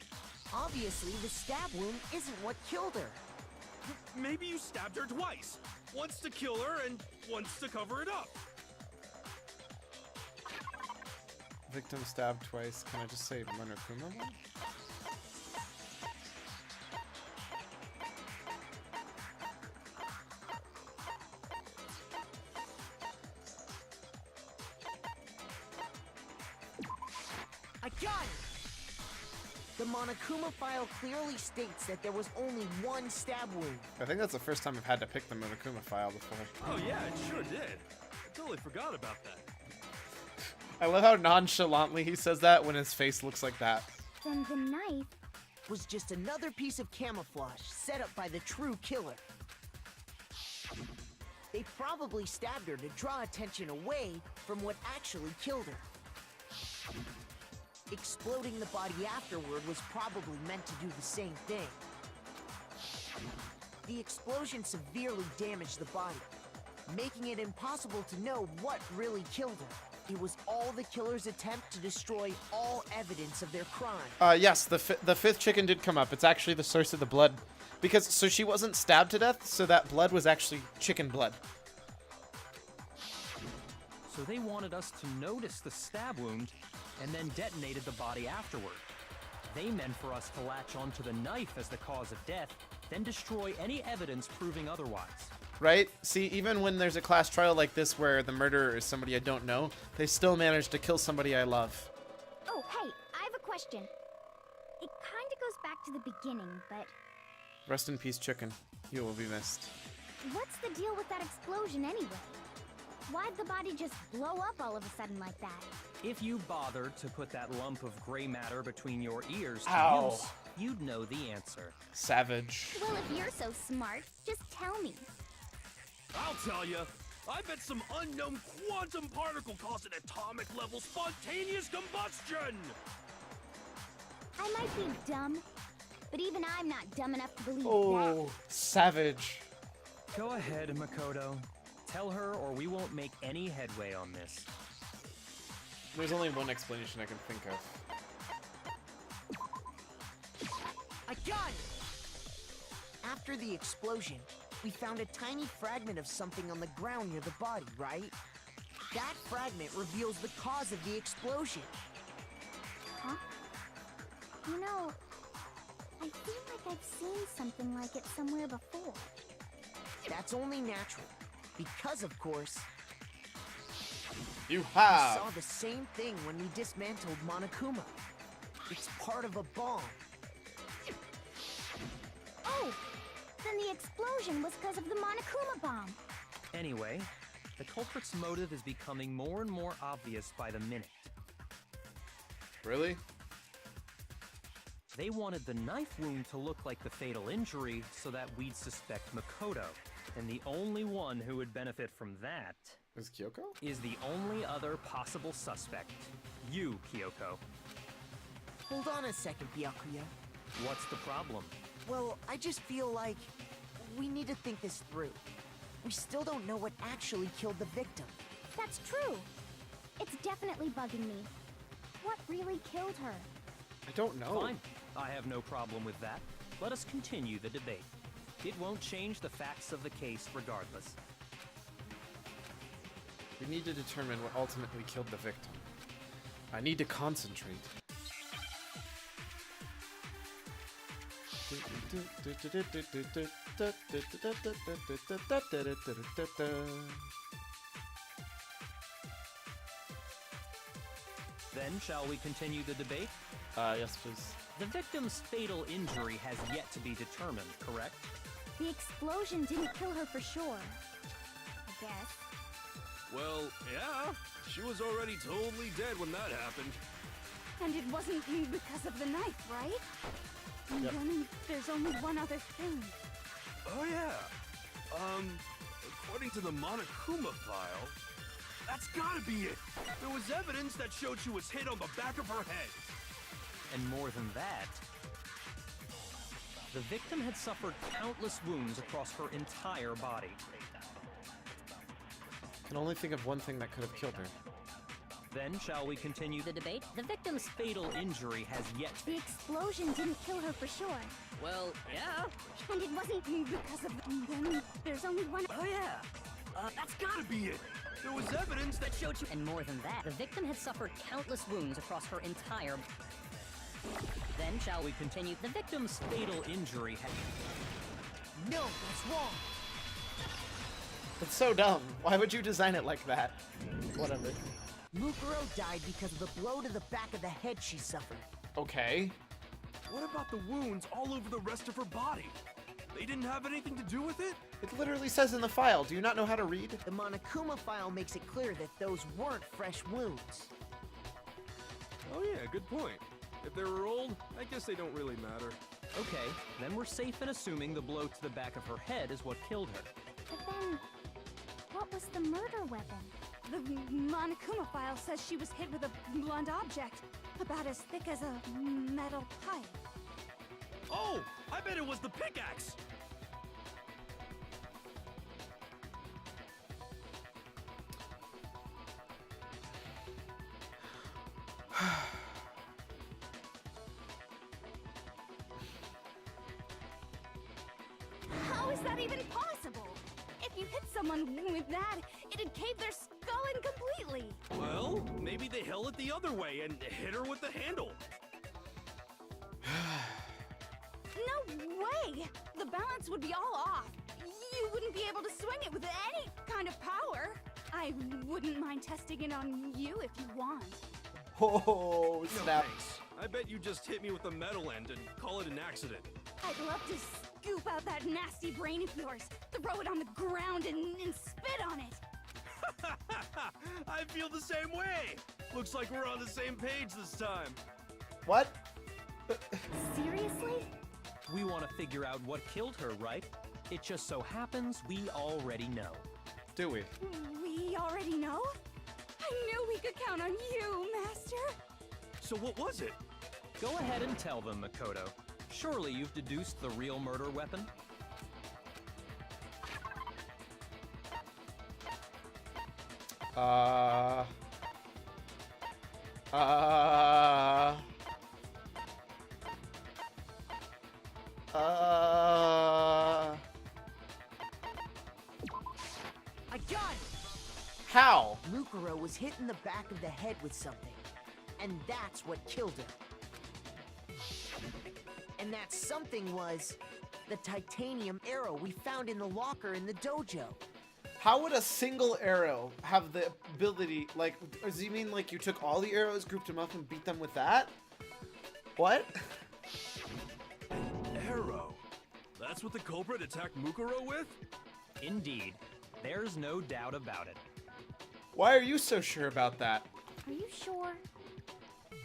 obviously the stab wound isn't what killed her. Maybe you stabbed her twice. Once to kill her and once to cover it up. Victim stabbed twice. Can I just say Monokuma one? I got it! The Monokuma file clearly states that there was only one stab wound. I think that's the first time I've had to pick the Monokuma file before. Oh yeah, it sure did. I totally forgot about that. I love how nonchalantly he says that when his face looks like that. Then the knife... Was just another piece of camouflage set up by the true killer. They probably stabbed her to draw attention away from what actually killed her. Exploding the body afterward was probably meant to do the same thing. The explosion severely damaged the body, making it impossible to know what really killed her. It was all the killer's attempt to destroy all evidence of their crime. Yes, the fifth chicken did come up. It's actually the source of the blood. Because, so she wasn't stabbed to death, so that blood was actually chicken blood. So they wanted us to notice the stab wound and then detonated the body afterward. They meant for us to latch onto the knife as the cause of death, then destroy any evidence proving otherwise. Right? See, even when there's a class trial like this where the murderer is somebody I don't know, they still manage to kill somebody I love. Oh, hey, I have a question. It kind of goes back to the beginning, but... Rest in peace, chicken. You will be missed. What's the deal with that explosion anyway? Why'd the body just blow up all of a sudden like that? If you bothered to put that lump of gray matter between your ears to Ow. use, you'd know the answer. Savage. Well, if you're so smart, just tell me. I'll tell you. I bet some unknown quantum particle caused an atomic level spontaneous combustion! I might be dumb, but even I'm not dumb enough to believe Oh, savage. Go ahead, Makoto. Tell her or we won't make any headway on this. There's only one explanation I can think of. I got it! After the explosion, we found a tiny fragment of something on the ground near the body, right? That fragment reveals the cause of the explosion. Huh? You know, I feel like I've seen something like it somewhere before. That's only natural, because of course, You we have. saw the same thing when we dismantled Monokuma. It's part of a bomb. Oh! Then the explosion was because of the Monokuma bomb. Anyway, the culprit's motive is becoming more and more obvious by the minute. Really? They wanted the knife wound to look like the fatal injury so that we'd suspect Makoto. And the only one who would benefit from that Is Kyoko? is the only other possible suspect. You, Kyoko. Hold on a second, Byakuya. What's the problem? Well, I just feel like we need to think this through. We still don't know what actually killed the victim. That's true. It's definitely bugging me. What really killed her? I don't know. Fine. I have no problem with that. Let us continue the debate. It won't change the facts of the case regardless. We need to determine what ultimately killed the victim. I need to concentrate. Then, shall we continue the debate? Yes, please. The victim's fatal injury has yet to be determined, correct? The explosion didn't kill her for sure. I guess. Well, yeah. She was already totally dead when that happened. And it wasn't because of the knife, right? And Yep. then there's only one other thing. Oh yeah. According to the Monokuma file, That's gotta be it! There was evidence that showed she was hit on the back of her head. And more than that, the victim had suffered countless wounds across her entire body. I can only think of one thing that could have killed her. Then, shall we continue the debate? The victim's fatal injury has yet... The explosion didn't kill her for sure. Well, yeah. And it wasn't because of them. There's only one. Oh, yeah. That's gotta be it! There was evidence that showed you... And more than that, the victim had suffered countless wounds across her entire... Then, shall we continue? The victim's fatal injury had... No, that's wrong. It's so dumb. Why would you design it like that? Whatever. Mukuro died because of the blow to the back of the head she suffered. Okay. What about the wounds all over the rest of her body? They didn't have anything to do with it? It literally says in the file. Do you not know how to read? The Monokuma file makes it clear that those weren't fresh wounds. Oh yeah, good point. If they were old, I guess they don't really matter. Okay, then we're safe in assuming the blow to the back of her head is what killed her. But then, what was the murder weapon? The Monokuma file says she was hit with a blunt object, about as thick as a metal pipe. Oh! I bet it was the pickaxe! How is that even possible? If you hit someone with that, it'd cave their skull in completely. Well, maybe they held it the other way and hit her with the handle. No way! The balance would be all off. You wouldn't be able to swing it with any kind of power. I wouldn't mind testing it on you if you want. Oh, No snap. thanks. I bet you just hit me with the metal end and call it an accident. I'd love to scoop out that nasty brain of yours, throw it on the ground and spit on it. I feel the same way. Looks like we're on the same page this time. What? Seriously? We want to figure out what killed her, right? It just so happens we already know. Do we? We already know? I knew we could count on you, Master. So what was it? Go ahead and tell them, Makoto. Surely you've deduced the real murder weapon? I got it! How? Mukuro was hit in the back of the head with something. And that's what killed her. And that something was the titanium arrow we found in the locker in the dojo. How would a single arrow have the ability, like, does he mean like you took all the arrows, grouped them up, and beat them with that? What? Arrow. That's what the culprit attacked Mukuro with? Indeed. There's no doubt about it. Why are you so sure about that? Are you sure?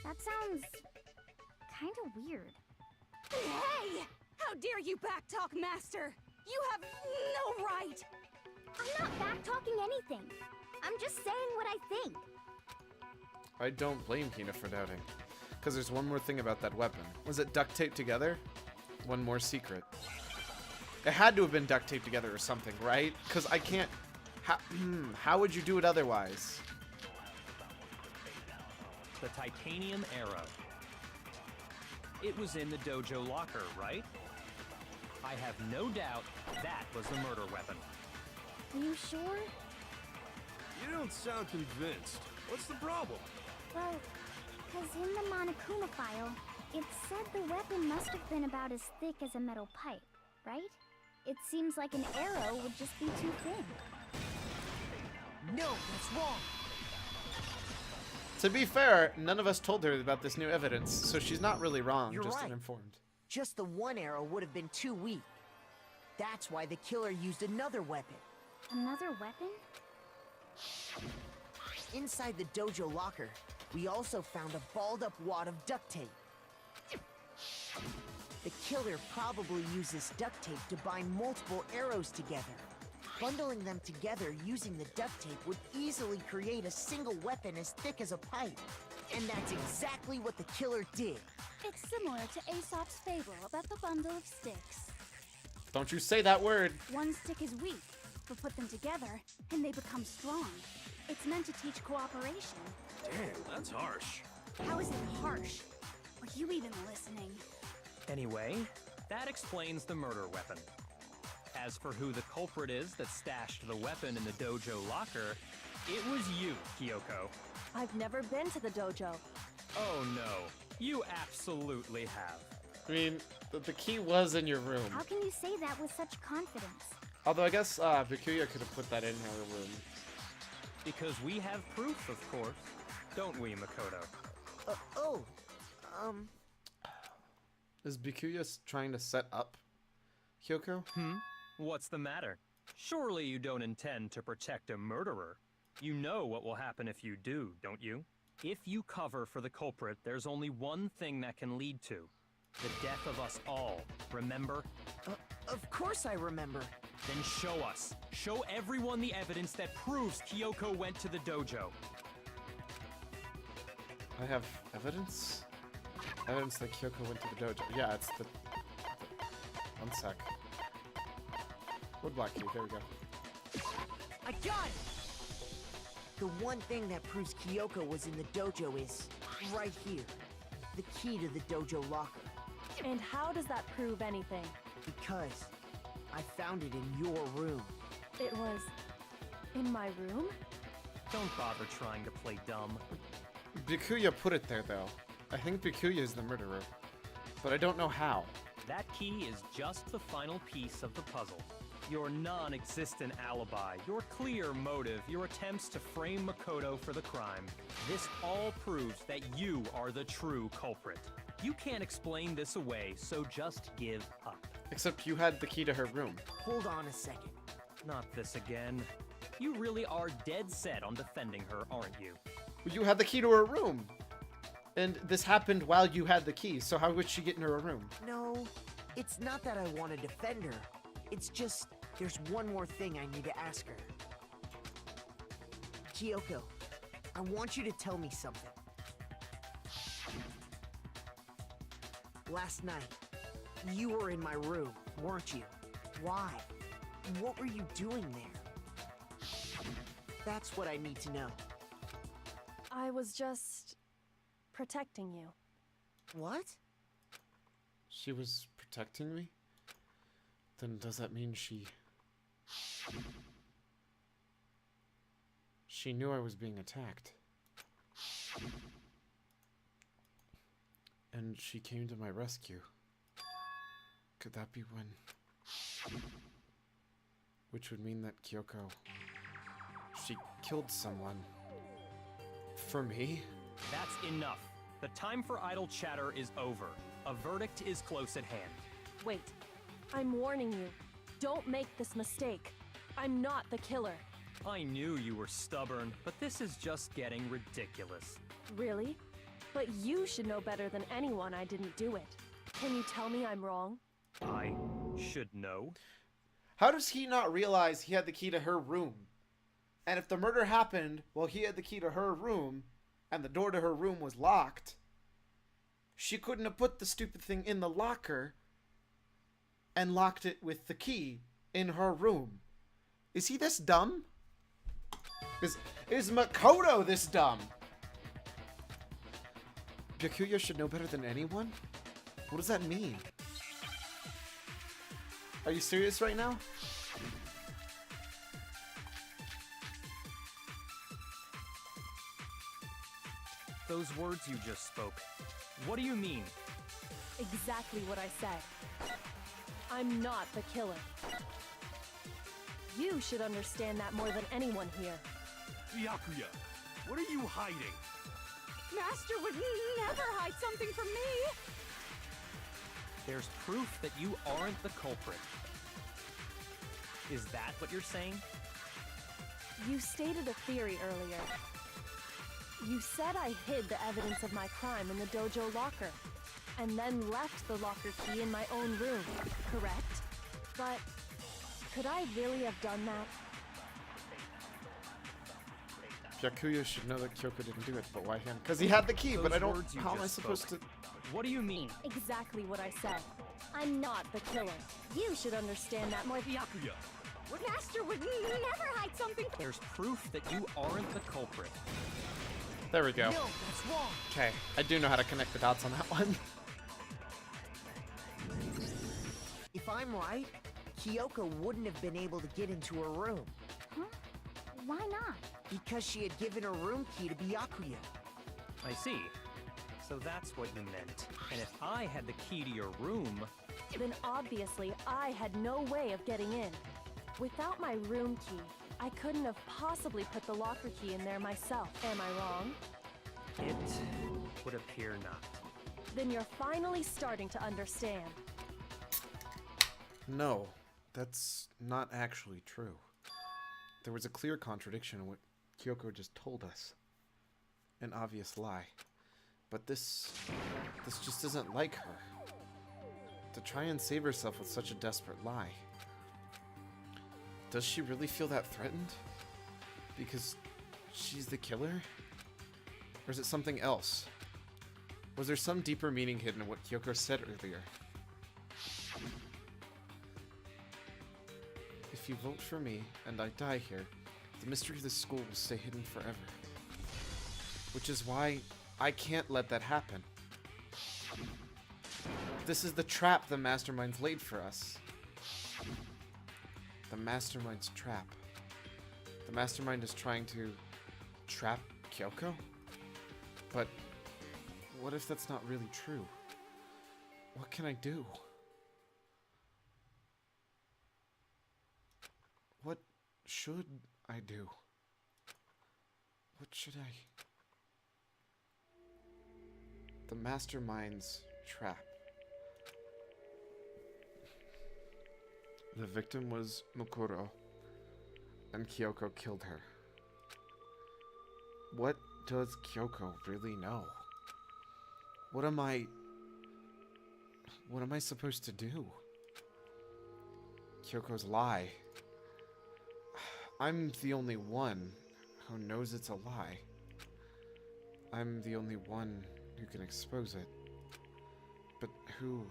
That sounds kind of weird. Hey! How dare you backtalk, Master? You have no right! I'm not back-talking anything. I'm just saying what I think. I don't blame Hina for doubting. Because there's one more thing about that weapon. Was it duct taped together? One more secret. It had to have been duct taped together or something, right? Because I can't... How would you do it otherwise? The titanium arrow. It was in the dojo locker, right? I have no doubt that was the murder weapon. Are you sure? You don't sound convinced. What's the problem? Well, because in the Monokuma file, it said the weapon must have been about as thick as a metal pipe, right? It seems like an arrow would just be too thin. No, that's wrong. To be fair, none of us told her about this new evidence, so she's not really wrong, You're just right. uninformed. Just the one arrow would have been too weak. That's why the killer used another weapon. Another weapon? Inside the dojo locker, we also found a balled-up wad of duct tape. The killer probably used this duct tape to bind multiple arrows together. Bundling them together using the duct tape would easily create a single weapon as thick as a pipe. And that's exactly what the killer did. It's similar to Aesop's fable about the bundle of sticks. Don't you say that word. One stick is weak, but put them together, and they become strong. It's meant to teach cooperation. Damn, that's harsh. How is it harsh? Are you even listening? Anyway, that explains the murder weapon. As for who the culprit is that stashed the weapon in the dojo locker, it was you, Kyoko. I've never been to the dojo. Oh no, you absolutely have. I mean, the key was in your room. How can you say that with such confidence? Although I guess Bikuya could have put that in her room. Because we have proof, of course. Don't we, Makoto? Is Bikuya trying to set up Kyoko? What's the matter? Surely you don't intend to protect a murderer. You know what will happen if you do, don't you? If you cover for the culprit, there's only one thing that can lead to. The death of us all, remember? Of course I remember. Then show us. Show everyone the evidence that proves Kyoko went to the dojo. I have evidence? Evidence that Kyoko went to the dojo. Yeah, it's the one sec. Woodblock key, there we go. I got it! The one thing that proves Kyoko was in the dojo is right here. The key to the dojo locker. And how does that prove anything? Because I found it in your room. It was in my room? Don't bother trying to play dumb. Bikuya put it there, though. I think Bikuya is the murderer. But I don't know how. That key is just the final piece of the puzzle. Your non-existent alibi, your clear motive, your attempts to frame Makoto for the crime. This all proves that you are the true culprit. You can't explain this away, so just give up. Except you had the key to her room. Hold on a second. Not this again. You really are dead set on defending her, aren't you? You had the key to her room. And this happened while you had the key, so how would she get into her room? No, it's not that I want to defend her. It's just, there's one more thing I need to ask her. Kyoko, I want you to tell me something. Last night, you were in my room, weren't you? Why? What were you doing there? That's what I need to know. I was just protecting you. What? She was protecting me? Then does that mean she knew I was being attacked? And she came to my rescue. Could that be when... Which would mean that Kyoko... She killed someone. For me? That's enough. The time for idle chatter is over. A verdict is close at hand. Wait, I'm warning you. Don't make this mistake. I'm not the killer. I knew you were stubborn, but this is just getting ridiculous. Really? But you should know better than anyone I didn't do it. Can you tell me I'm wrong? I should know. How does he not realize he had the key to her room? And if the murder happened while he had the key to her room, and the door to her room was locked, she couldn't have put the stupid thing in the locker and locked it with the key in her room. Is he this dumb? Is Makoto this dumb? Byakuya should know better than anyone? What does that mean? Are you serious right now? Those words you just spoke, what do you mean? Exactly what I said. I'm not the killer. You should understand that more than anyone here. Byakuya, what are you hiding? Master would never hide something from me! There's proof that you aren't the culprit. Is that what you're saying? You stated a theory earlier. You said I hid the evidence of my crime in the dojo locker, and then left the locker key in my own room, correct? But Could I really have done that? Byakuya should know that Kyoko didn't do it, but why him? Because he had the key, but I don't... How am I supposed to... What do you mean? Exactly what I said. I'm not the killer. You should understand that more. Byakuya. Master would never hide something. There's proof that you aren't the culprit. There we go. No, that's wrong. Okay, I do know how to connect the dots on that one. If I'm right, Kyoko wouldn't have been able to get into her room. Huh? Why not? Because she had given her room key to Byakuya. I see. So that's what you meant. And if I had the key to your room... Then obviously I had no way of getting in. Without my room key, I couldn't have possibly put the locker key in there myself. Am I wrong? It would appear not. Then you're finally starting to understand. No, that's not actually true. There was a clear contradiction in what Kyoko just told us. An obvious lie. But this just isn't like her. To try and save herself with such a desperate lie. Does she really feel that threatened? Because she's the killer? Or is it something else? Was there some deeper meaning hidden in what Kyoko said earlier? If you vote for me, and I die here, the mystery of this school will stay hidden forever. Which is why I can't let that happen. This is the trap the Mastermind's laid for us. The Mastermind's trap. The Mastermind is trying to trap Kyoko? But what if that's not really true? What can I do? What should I do? What should I... The Mastermind's trap. The victim was Mukuro, and Kyoko killed her. What does Kyoko really know? What am I supposed to do? Kyoko's lie. I'm the only one who knows it's a lie. I'm the only one who can expose it. But who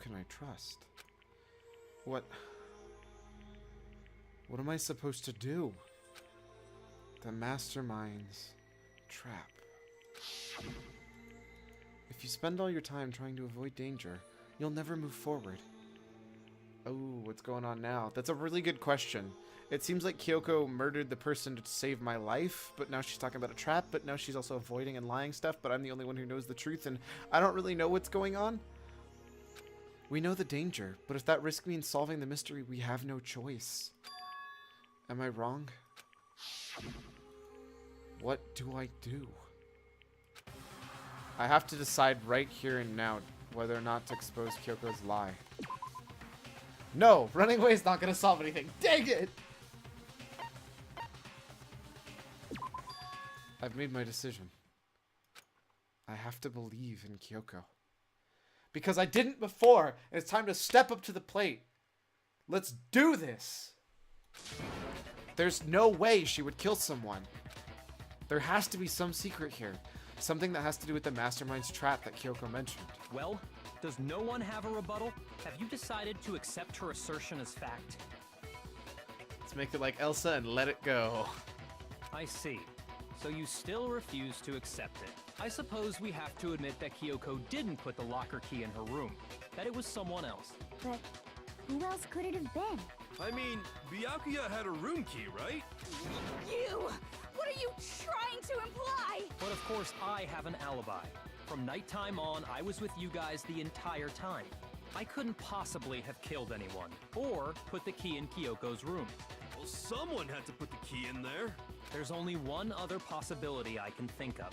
can I trust? What am I supposed to do? The Mastermind's trap. If you spend all your time trying to avoid danger, you'll never move forward. Oh, what's going on now? That's a really good question. It seems like Kyoko murdered the person to save my life, but now she's talking about a trap, but now she's also avoiding and lying stuff, but I'm the only one who knows the truth, and I don't really know what's going on. We know the danger, but if that risk means solving the mystery, we have no choice. Am I wrong? What do I do? I have to decide right here and now whether or not to expose Kyoko's lie. No! Running away is not going to solve anything. Dang it! I've made my decision. I have to believe in Kyoko. Because I didn't before, and it's time to step up to the plate. Let's do this! There's no way she would kill someone. There has to be some secret here. Something that has to do with the Mastermind's trap that Kyoko mentioned. Well, does no one have a rebuttal? Have you decided to accept her assertion as fact? Let's make it like Elsa and let it go. I see. So you still refuse to accept it. I suppose we have to admit that Kyoko didn't put the locker key in her room. That it was someone else. But who else could it have been? I mean, Byakuya had a room key, right? You! What are you trying to imply? But of course I have an alibi. From nighttime on, I was with you guys the entire time. I couldn't possibly have killed anyone, or put the key in Kyoko's room. Well, someone had to put the key in there. There's only one other possibility I can think of.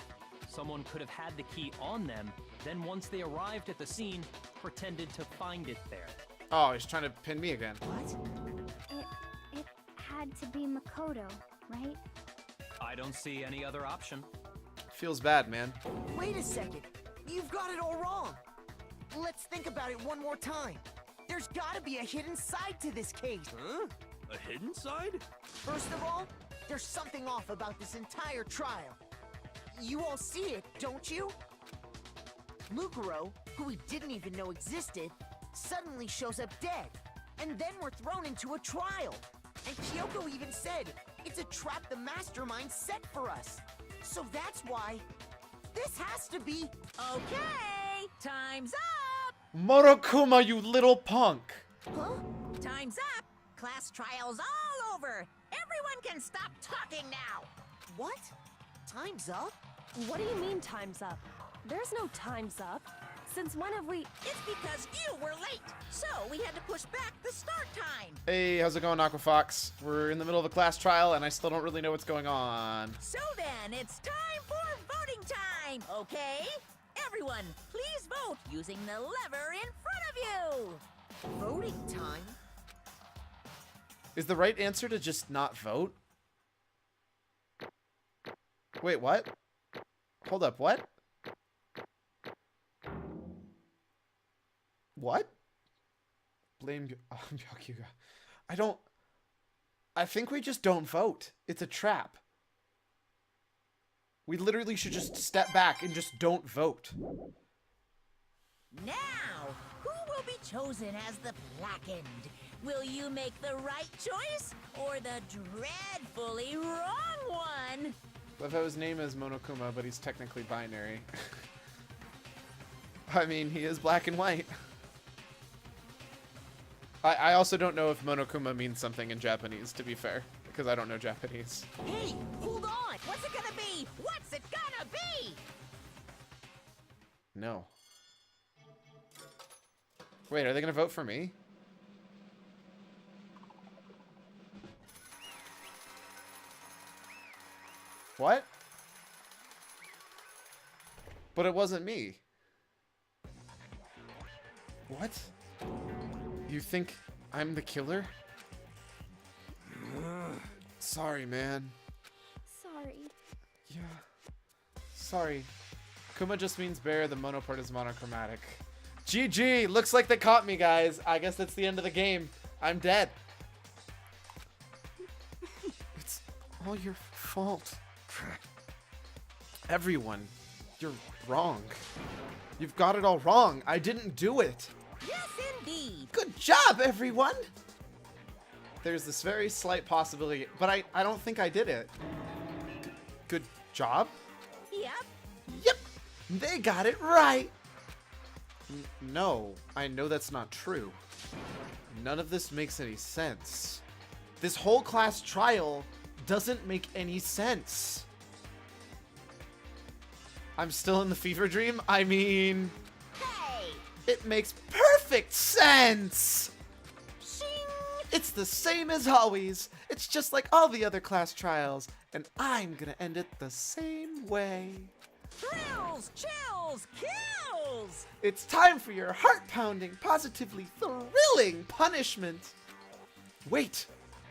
Someone could have had the key on them, then once they arrived at the scene, pretended to find it there. Oh, he's trying to pin me again. It had to be Makoto, right? I don't see any other option. Feels bad, man. Wait a second. You've got it all wrong. Let's think about it one more time. There's gotta be a hidden side to this case. Huh? A hidden side? First of all, there's something off about this entire trial. You all see it, don't you? Mukuro, who we didn't even know existed, suddenly shows up dead. And then we're thrown into a trial. And Kyoko even said, it's a trap the mastermind set for us. So that's why this has to be... Okay, time's up! Monokuma, you little punk! Huh? Time's up! Class trial's all over! Everyone can stop talking now! What? Time's up? What do you mean time's up? There's no time's up. Since when have we... It's because you were late, so we had to push back the start time. Hey, how's it going, Aquafox? We're in the middle of a class trial, and I still don't really know what's going on. So then, it's time for voting time, okay? Everyone, please vote using the lever in front of you. Voting time? Is the right answer to just not vote? Wait, what? Hold up, what? What? Blame Yakuga. I think we just don't vote. It's a trap. We literally should just step back and just don't vote. Now, who will be chosen as the blackened? Will you make the right choice or the dreadfully wrong one? Love how his name is Monokuma, but he's technically binary. I mean, he is black and white. I also don't know if Monokuma means something in Japanese, to be fair, because I don't know Japanese. Hey, hold on! What's it gonna be? What's it gonna be? No. Wait, are they gonna vote for me? What? But it wasn't me. What? You think I'm the killer? Sorry, man. Sorry. Yeah. Sorry. Kuma just means bear, the mono part is monochromatic. GG! Looks like they caught me, guys. I guess that's the end of the game. I'm dead. It's all your fault. Everyone, you're wrong. You've got it all wrong. I didn't do it. Yes, indeed. Good job, everyone! There's this very slight possibility, but I don't think I did it. Good job? Yep. Yep! They got it right! No, I know that's not true. None of this makes any sense. This whole class trial doesn't make any sense. I'm still in the fever dream? I mean... Hey! It makes perfect sense! Shing! It's the same as always. It's just like all the other class trials, and I'm gonna end it the same way. Thrills, chills, kills! It's time for your heart-pounding, positively thrilling punishment. Wait,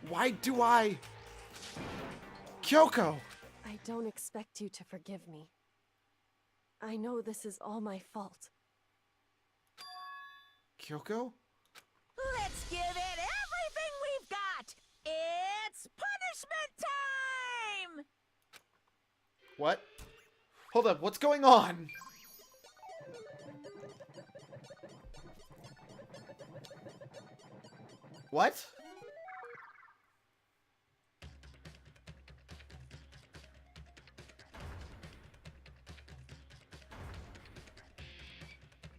why do I... Kyoko! I don't expect you to forgive me. I know this is all my fault. Kyoko? Let's give it everything we've got! It's punishment time! What? Hold up, what's going on? What?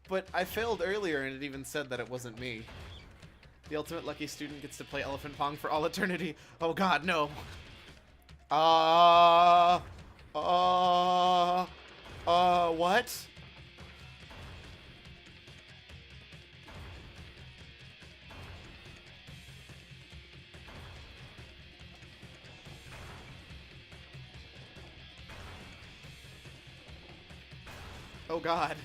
But I failed earlier and it even said that it wasn't me. The ultimate lucky student gets to play Elephant Pong for all eternity. Oh god, no. What? Oh god.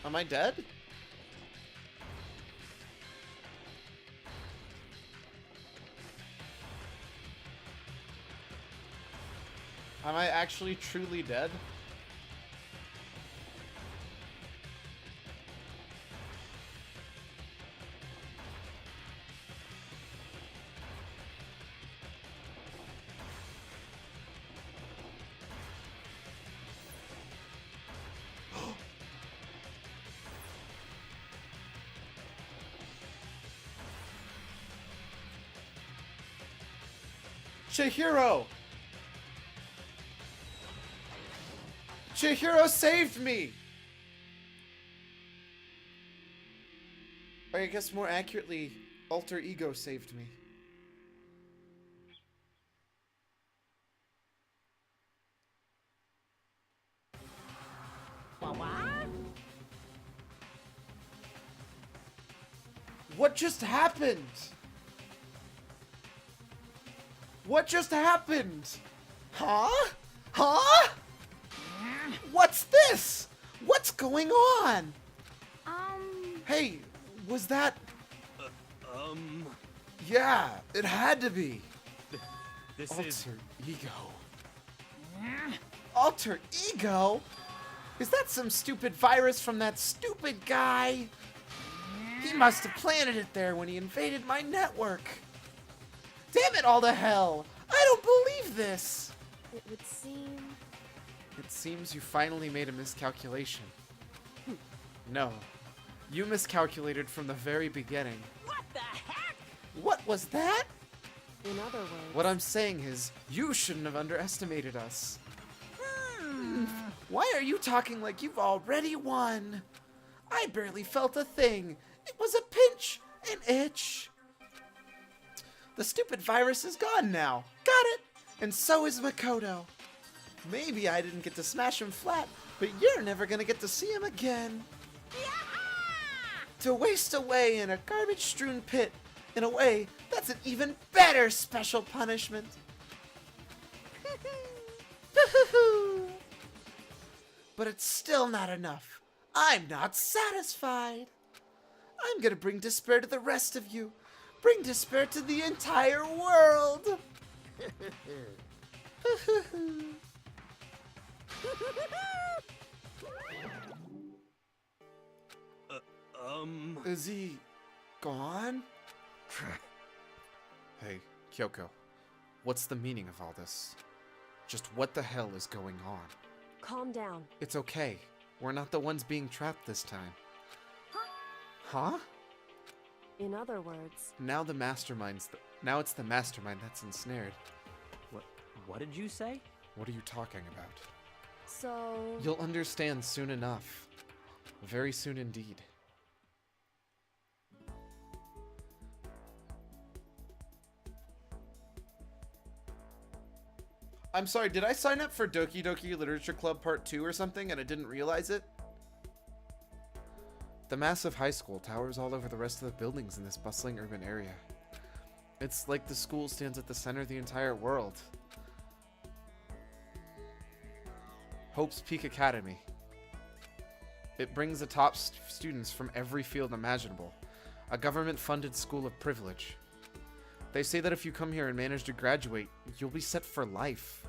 Am I dead? Am I actually truly dead? Chihiro! Chihiro saved me! Or I guess more accurately, Alter Ego saved me. What just happened? What just happened? Huh? Huh? What's this? What's going on? Hey, was that... Yeah, it had to be. This is... Alter Ego. Alter Ego? Is that some stupid virus from that stupid guy? He must have planted it there when he invaded my network. Damn it all to hell! I don't believe this! It would seem... It seems you finally made a miscalculation. No. You miscalculated from the very beginning. What the heck? What was that? In other words... What I'm saying is, you shouldn't have underestimated us. Why are you talking like you've already won? I barely felt a thing. It was a pinch, an itch. The stupid virus is gone now. Got it. And so is Makoto. Maybe I didn't get to smash him flat, but you're never gonna get to see him again. To waste away in a garbage-strewn pit, in a way, that's an even better special punishment. But it's still not enough. I'm not satisfied. I'm gonna bring despair to the rest of you. Bring despair to the entire world. Is he gone? Hey, Kyoko. What's the meaning of all this? Just what the hell is going on? Calm down. It's okay. We're not the ones being trapped this time. Huh? In other words... Now it's the mastermind that's ensnared. What did you say? What are you talking about? So... You'll understand soon enough. Very soon indeed. I'm sorry, did I sign up for Doki Doki Literature Club Part 2 or something and I didn't realize it? The massive high school towers all over the rest of the buildings in this bustling urban area. It's like the school stands at the center of the entire world. Hope's Peak Academy. It brings the top students from every field imaginable. A government-funded school of privilege. They say that if you come here and manage to graduate, you'll be set for life.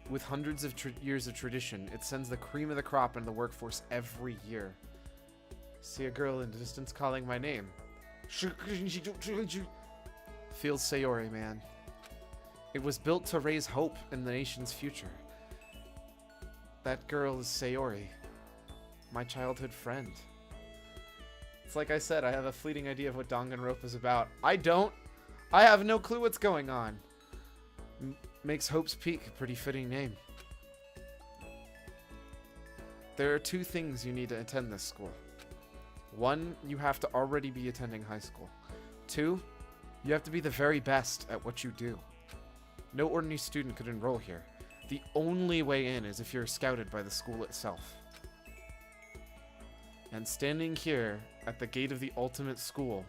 With hundreds of years of tradition, it sends the cream of the crop into the workforce every year. See a girl in the distance calling my name. Feels Sayori, man. It was built to raise hope in the nation's future. That girl is Sayori, my childhood friend. It's like I said, I have a fleeting idea of what Danganronpa is about. I don't. I have no clue what's going on. Makes Hope's Peak a pretty fitting name. There are two things you need to attend this school. One, you have to already be attending high school. Two, you have to be the very best at what you do. No ordinary student could enroll here. The only way in is if you're scouted by the school itself. And standing here at the gate of the ultimate school,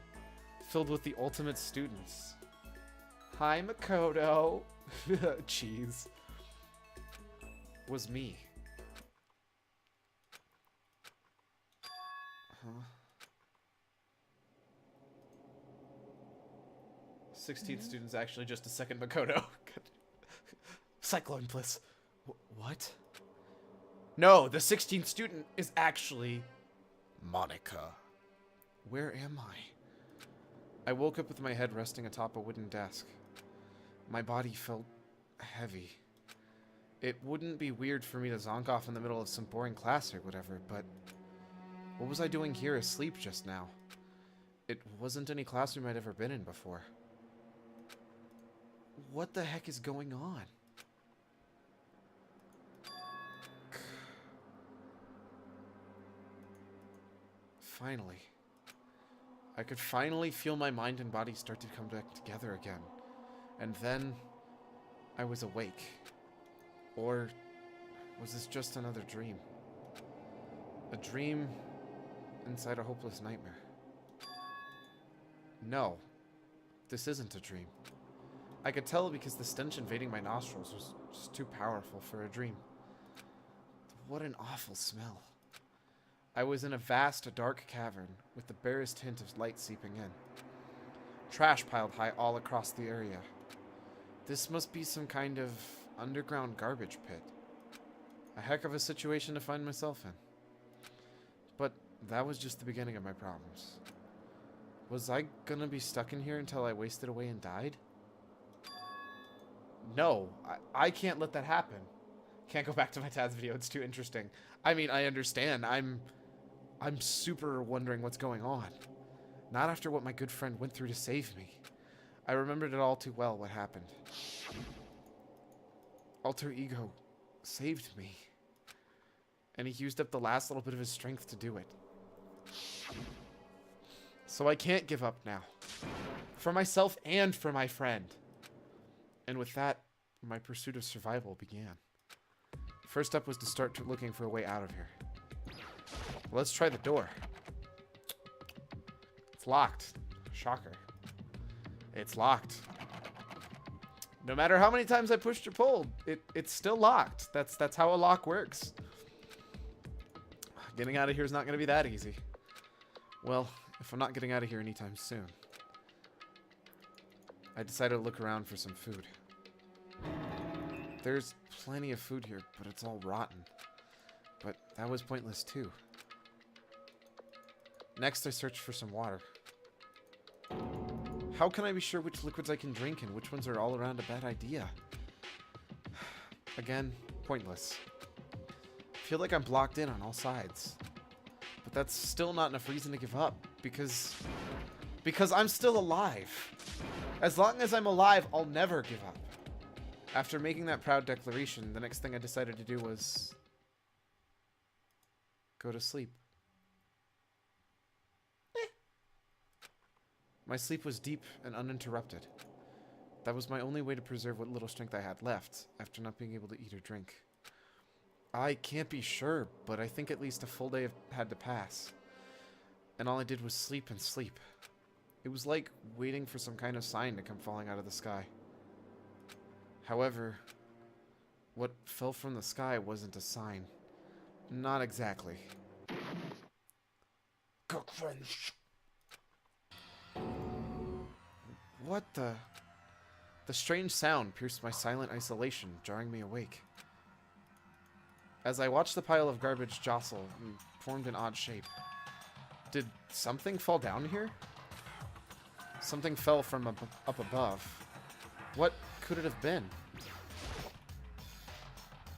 filled with the ultimate students. Hi, Makoto. Jeez. Was me. Huh? 16 students actually just a second Makoto. Cyclone Bliss. What? No, the 16th student is actually Monica. Where am I? I woke up with my head resting atop a wooden desk. My body felt heavy. It wouldn't be weird for me to zonk off in the middle of some boring class or whatever, but what was I doing here asleep just now? It wasn't any classroom I'd ever been in before. What the heck is going on? Finally. I could finally feel my mind and body start to come back together again. And then I was awake. Or was this just another dream? A dream inside a hopeless nightmare. No, this isn't a dream. I could tell because the stench invading my nostrils was just too powerful for a dream. What an awful smell. I was in a vast, dark cavern with the barest hint of light seeping in. Trash piled high all across the area. This must be some kind of underground garbage pit. A heck of a situation to find myself in. But that was just the beginning of my problems. Was I gonna be stuck in here until I wasted away and died? No, I can't let that happen. Can't go back to my Taz video, it's too interesting. I mean, I understand. I'm super wondering what's going on. Not after what my good friend went through to save me. I remembered it all too well what happened. Alter Ego saved me. And he used up the last little bit of his strength to do it. So I can't give up now. For myself and for my friend. And with that, my pursuit of survival began. First step was to start looking for a way out of here. Let's try the door. It's locked. Shocker. It's locked. No matter how many times I pushed or pulled, it's still locked. That's how a lock works. Getting out of here is not going to be that easy. Well, if I'm not getting out of here anytime soon, I decided to look around for some food. There's plenty of food here, but it's all rotten. But that was pointless too. Next, I searched for some water. How can I be sure which liquids I can drink and which ones are all around a bad idea? Again, pointless. I feel like I'm blocked in on all sides. But that's still not enough reason to give up, because I'm still alive. As long as I'm alive, I'll never give up. After making that proud declaration, the next thing I decided to do was go to sleep. My sleep was deep and uninterrupted. That was my only way to preserve what little strength I had left, after not being able to eat or drink. I can't be sure, but I think at least a full day had to pass. And all I did was sleep and sleep. It was like waiting for some kind of sign to come falling out of the sky. However, what fell from the sky wasn't a sign. Not exactly. Cook French. What the? The strange sound pierced my silent isolation, jarring me awake. As I watched the pile of garbage jostle and formed an odd shape. Did something fall down here? Something fell from up above. What could it have been?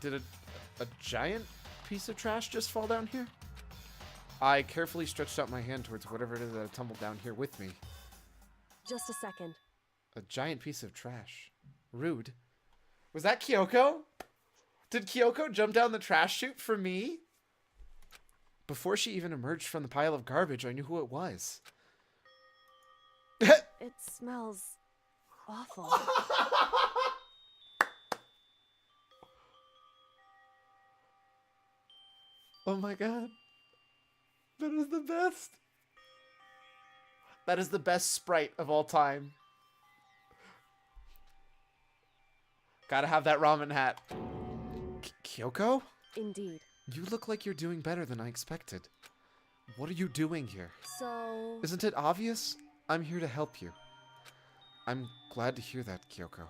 Did a giant piece of trash just fall down here? I carefully stretched out my hand towards whatever it is that had tumbled down here with me. Just a second. A giant piece of trash. Rude. Was that Kyoko? Did Kyoko jump down the trash chute for me? Before she even emerged from the pile of garbage, I knew who it was. It smells awful. Oh my god. That is the best. That is the best sprite of all time. Gotta have that ramen hat. Kyoko? Indeed. You look like you're doing better than I expected. What are you doing here? So... Isn't it obvious? I'm here to help you. I'm glad to hear that, Kyoko.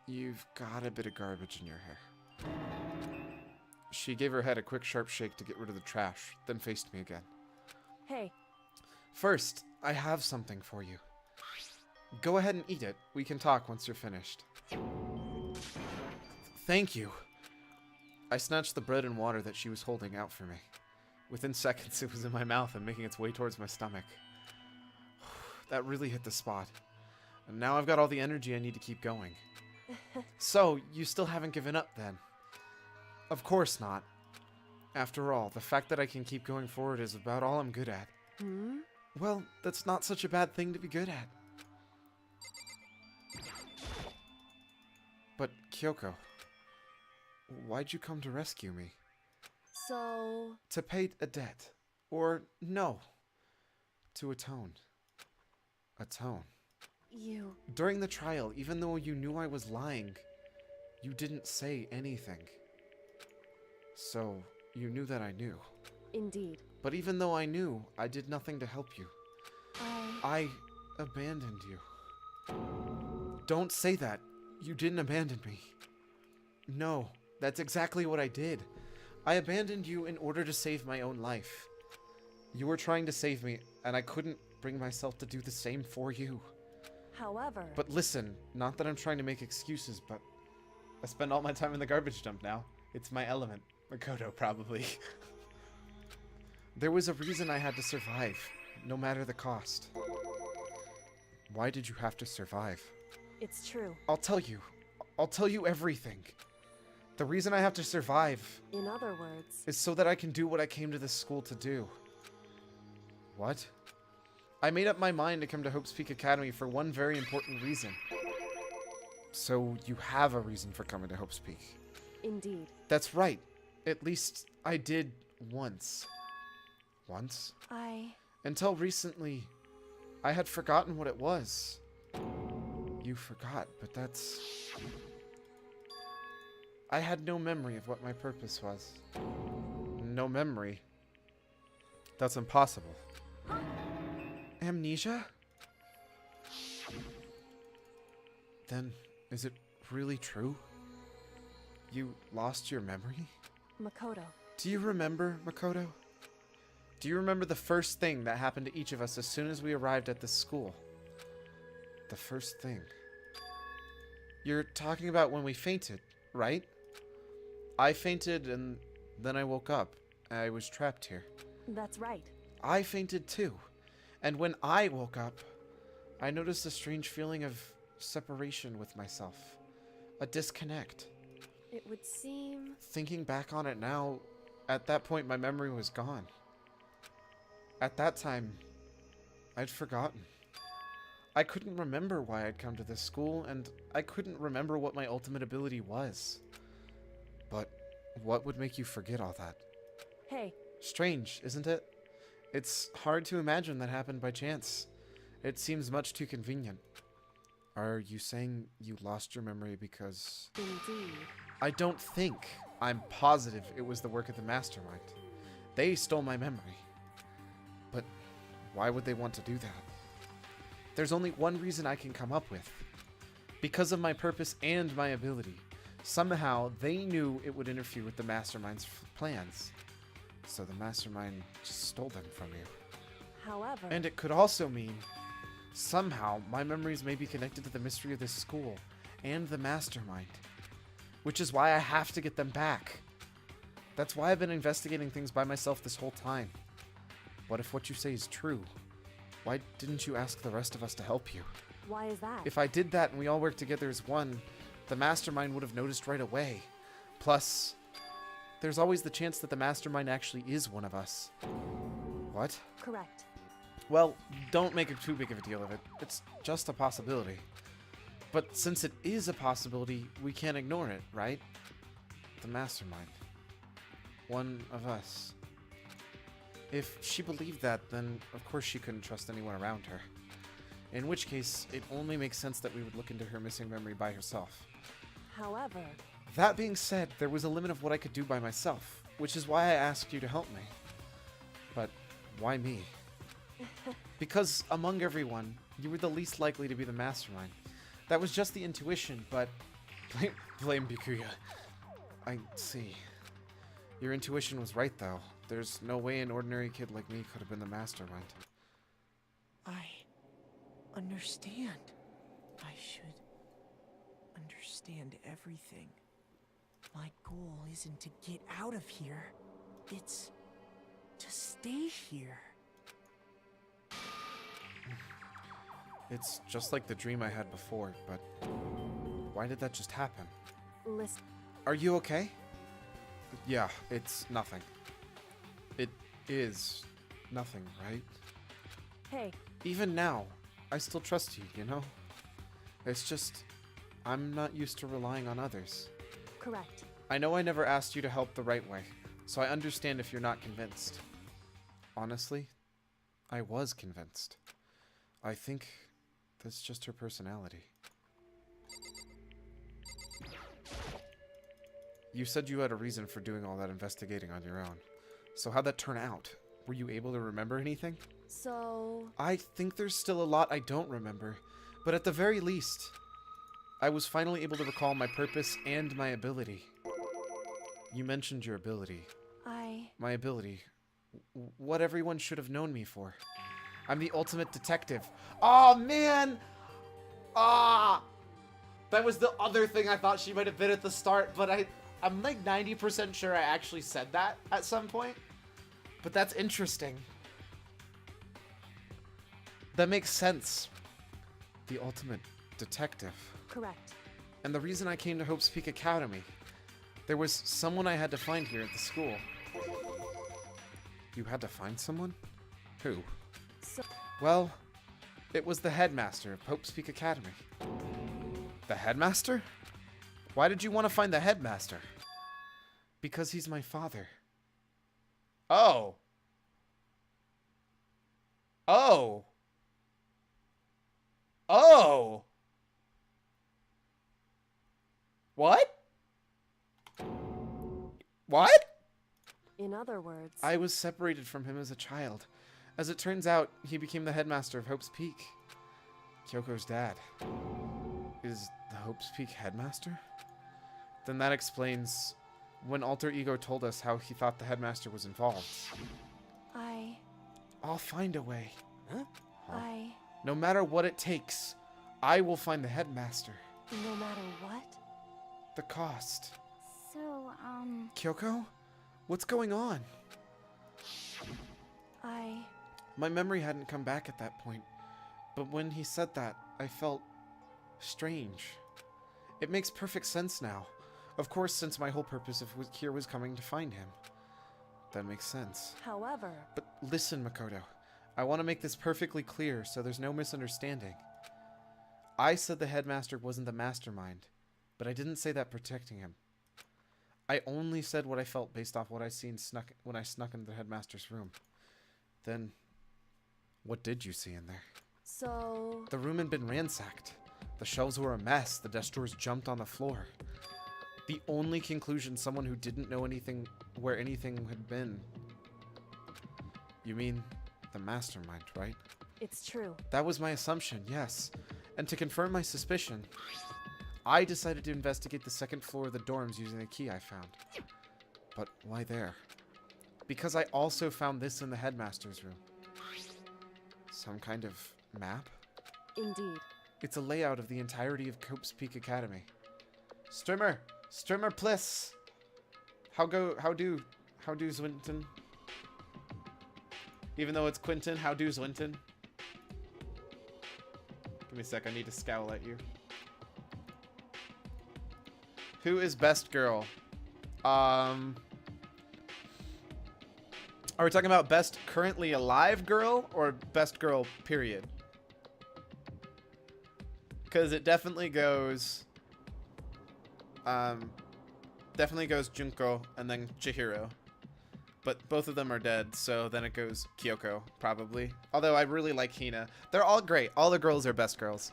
You've got a bit of garbage in your hair. She gave her head a quick sharp shake to get rid of the trash, then faced me again. Hey, First, I have something for you. Go ahead and eat it. We can talk once you're finished. Thank you. I snatched the bread and water that she was holding out for me. Within seconds, it was in my mouth and making its way towards my stomach. That really hit the spot. And now I've got all the energy I need to keep going. So, you still haven't given up then? Of course not. After all, the fact that I can keep going forward is about all I'm good at. hmm? Well, that's not such a bad thing to be good at. But, Kyoko, why'd you come to rescue me? So, To pay a debt. Or, no. To atone. Atone. you... During the trial, even though you knew I was lying, you didn't say anything. So, you knew that I knew. Indeed. But even though I knew, I did nothing to help you. I abandoned you. Don't say that. You didn't abandon me. No, that's exactly what I did. I abandoned you in order to save my own life. You were trying to save me, and I couldn't bring myself to do the same for you. However... But listen, not that I'm trying to make excuses, but I spend all my time in the garbage dump now. It's my element. Makoto, probably. There was a reason I had to survive, no matter the cost. Why did you have to survive? It's true. I'll tell you. I'll tell you everything. The reason I have to survive In other words... is so that I can do what I came to this school to do. What? I made up my mind to come to Hope's Peak Academy for one very important reason. So you have a reason for coming to Hope's Peak. Indeed. That's right. At least I did once. Once? Until recently, I had forgotten what it was. You forgot, but that's... I had no memory of what my purpose was. No memory. That's impossible. Amnesia? Then, is it really true? You lost your memory? Makoto. Do you remember, Makoto? Do you remember the first thing that happened to each of us as soon as we arrived at this school? The first thing. You're talking about when we fainted, right? I fainted and then I woke up. I was trapped here. That's right. I fainted too. And when I woke up, I noticed a strange feeling of separation with myself. A disconnect. It would seem... Thinking back on it now, at that point my memory was gone. At that time, I'd forgotten. I couldn't remember why I'd come to this school, and I couldn't remember what my ultimate ability was. But what would make you forget all that? Hey, Strange, isn't it? It's hard to imagine that happened by chance. It seems much too convenient. Are you saying you lost your memory because... indeed. I don't think. I'm positive it was the work of the Mastermind. They stole my memory. But why would they want to do that? There's only one reason I can come up with. Because of my purpose and my ability. Somehow, they knew it would interfere with the Mastermind's plans. So the Mastermind just stole them from you. However... And it could also mean, somehow, my memories may be connected to the mystery of this school and the Mastermind. Which is why I have to get them back. That's why I've been investigating things by myself this whole time. What if what you say is true? Why didn't you ask the rest of us to help you? Why is that? If I did that and we all worked together as one, the Mastermind would have noticed right away. Plus, there's always the chance that the Mastermind actually is one of us. What? Correct. Well, don't make too big of a deal of it. It's just a possibility. But since it is a possibility, we can't ignore it, right? The Mastermind. One of us. If she believed that, then of course she couldn't trust anyone around her. In which case, it only makes sense that we would look into her missing memory by herself. However... That being said, there was a limit of what I could do by myself, which is why I asked you to help me. But why me? Because among everyone, you were the least likely to be the Mastermind. That was just the intuition, but Blame Bikuya. I see. Your intuition was right, though. There's no way an ordinary kid like me could have been the mastermind. I understand. I should understand everything. My goal isn't to get out of here. It's to stay here. It's just like the dream I had before, but why did that just happen? Listen. Are you okay? Yeah, it's nothing. It is nothing, right? Hey, Even now, I still trust you, you know? It's just, I'm not used to relying on others. correct. I know I never asked you to help the right way, so I understand if you're not convinced. Honestly, I was convinced. I think that's just her personality. You said you had a reason for doing all that investigating on your own. So how'd that turn out? Were you able to remember anything? So, I think there's still a lot I don't remember, but at the very least, I was finally able to recall my purpose and my ability. You mentioned your ability. My ability. What everyone should have known me for. I'm the ultimate detective. Oh, man! Ah! That was the other thing I thought she might have been at the start, but I'm like 90% sure I actually said that at some point. But that's interesting. That makes sense. The ultimate detective. correct. And the reason I came to Hope's Peak Academy. There was someone I had to find here at the school. You had to find someone? Who? So, Well, it was the headmaster of Hope's Peak Academy. The headmaster? Why did you want to find the headmaster? Because he's my father. Oh. Oh. Oh. What? What? in other words, I was separated from him as a child. As it turns out, he became the headmaster of Hope's Peak. Kyoko's dad. Is the Hope's Peak headmaster? Then that explains when Alter Ego told us how he thought the headmaster was involved. I'll find a way. No matter what it takes, I will find the headmaster. no matter what? The cost. So, Kyoko? What's going on? My memory hadn't come back at that point, but when he said that, I felt strange. It makes perfect sense now. Of course, since my whole purpose of here was coming to find him. That makes sense. However, But listen, Makoto. I want to make this perfectly clear so there's no misunderstanding. I said the headmaster wasn't the mastermind, but I didn't say that protecting him. I only said what I felt based off what I seen when I snuck into the headmaster's room. Then, what did you see in there? so, The room had been ransacked. The shelves were a mess. The desk drawers jumped on the floor. The only conclusion someone who didn't know anything where anything had been. You mean the mastermind, right? it's true. That was my assumption, yes. And to confirm my suspicion, I decided to investigate the second floor of the dorms using the key I found. But why there? Because I also found this in the headmaster's room. Some kind of map? Indeed. It's a layout of the entirety of Hope's Peak Academy. Strimmer! Strimmer Pliss! How do Zwinton? Even though it's Quinton, how do Zwinton? Give me a sec, I need to scowl at you. Who is best girl? Are we talking about best currently alive girl or best girl period? Because it definitely goes Junko and then Chihiro. But both of them are dead, so then it goes Kyoko, probably. Although I really like Hina. They're all great. All the girls are best girls.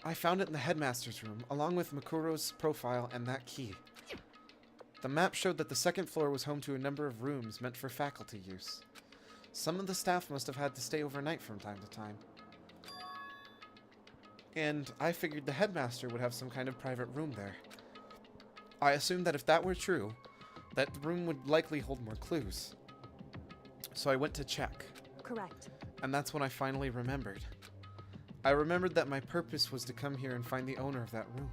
I found it in the headmaster's room, along with Makuro's profile and that key. The map showed that the second floor was home to a number of rooms meant for faculty use. Some of the staff must have had to stay overnight from time to time. and I figured the headmaster would have some kind of private room there. I assumed that if that were true, that room would likely hold more clues. So I went to check. Correct. And that's when I finally remembered. I remembered that my purpose was to come here and find the owner of that room.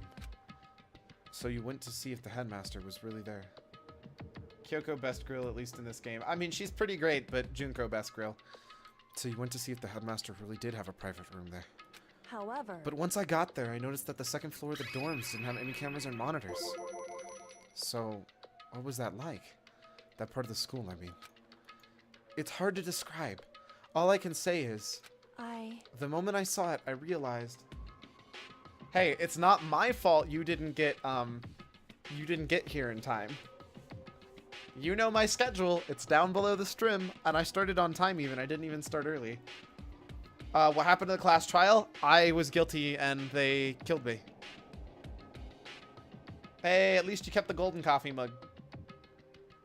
So you went to see if the headmaster was really there. Kyoko best girl, at least in this game. I mean, she's pretty great, but Junko best girl. So you went to see if the headmaster really did have a private room there. However... But once I got there, I noticed that the second floor of the dorms didn't have any cameras or monitors. So, what was that like? That part of the school, I mean. It's hard to describe. All I can say is... The moment I saw it, I realized... Hey, it's not my fault you didn't get here in time. You know my schedule. It's down below the stream, and I started on time even. I didn't even start early. What happened to the class trial? I was guilty, and they killed me. Hey, at least you kept the golden coffee mug.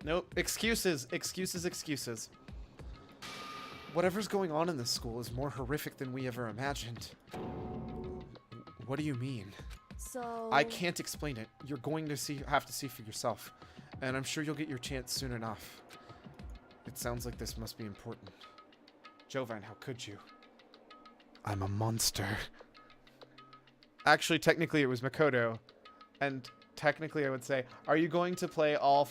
Nope. Excuses. Excuses, excuses. Whatever's going on in this school is more horrific than we ever imagined. What do you mean? So... I can't explain it. You're going to have to see for yourself. And I'm sure you'll get your chance soon enough. It sounds like this must be important. Jovine, how could you? I'm a monster. Actually, technically it was Makoto. And technically I would say, are you going to play all...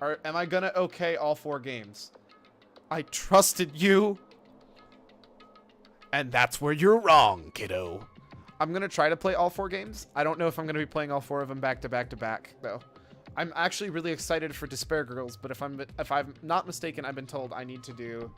am I gonna okay all 4 games? I trusted you. And that's where you're wrong, kiddo. I'm going to try to play all 4 games. I don't know if I'm going to be playing all 4 of them back to back to back, though. I'm actually really excited for Despair Girls, but if I'm not mistaken, I've been told I need to do...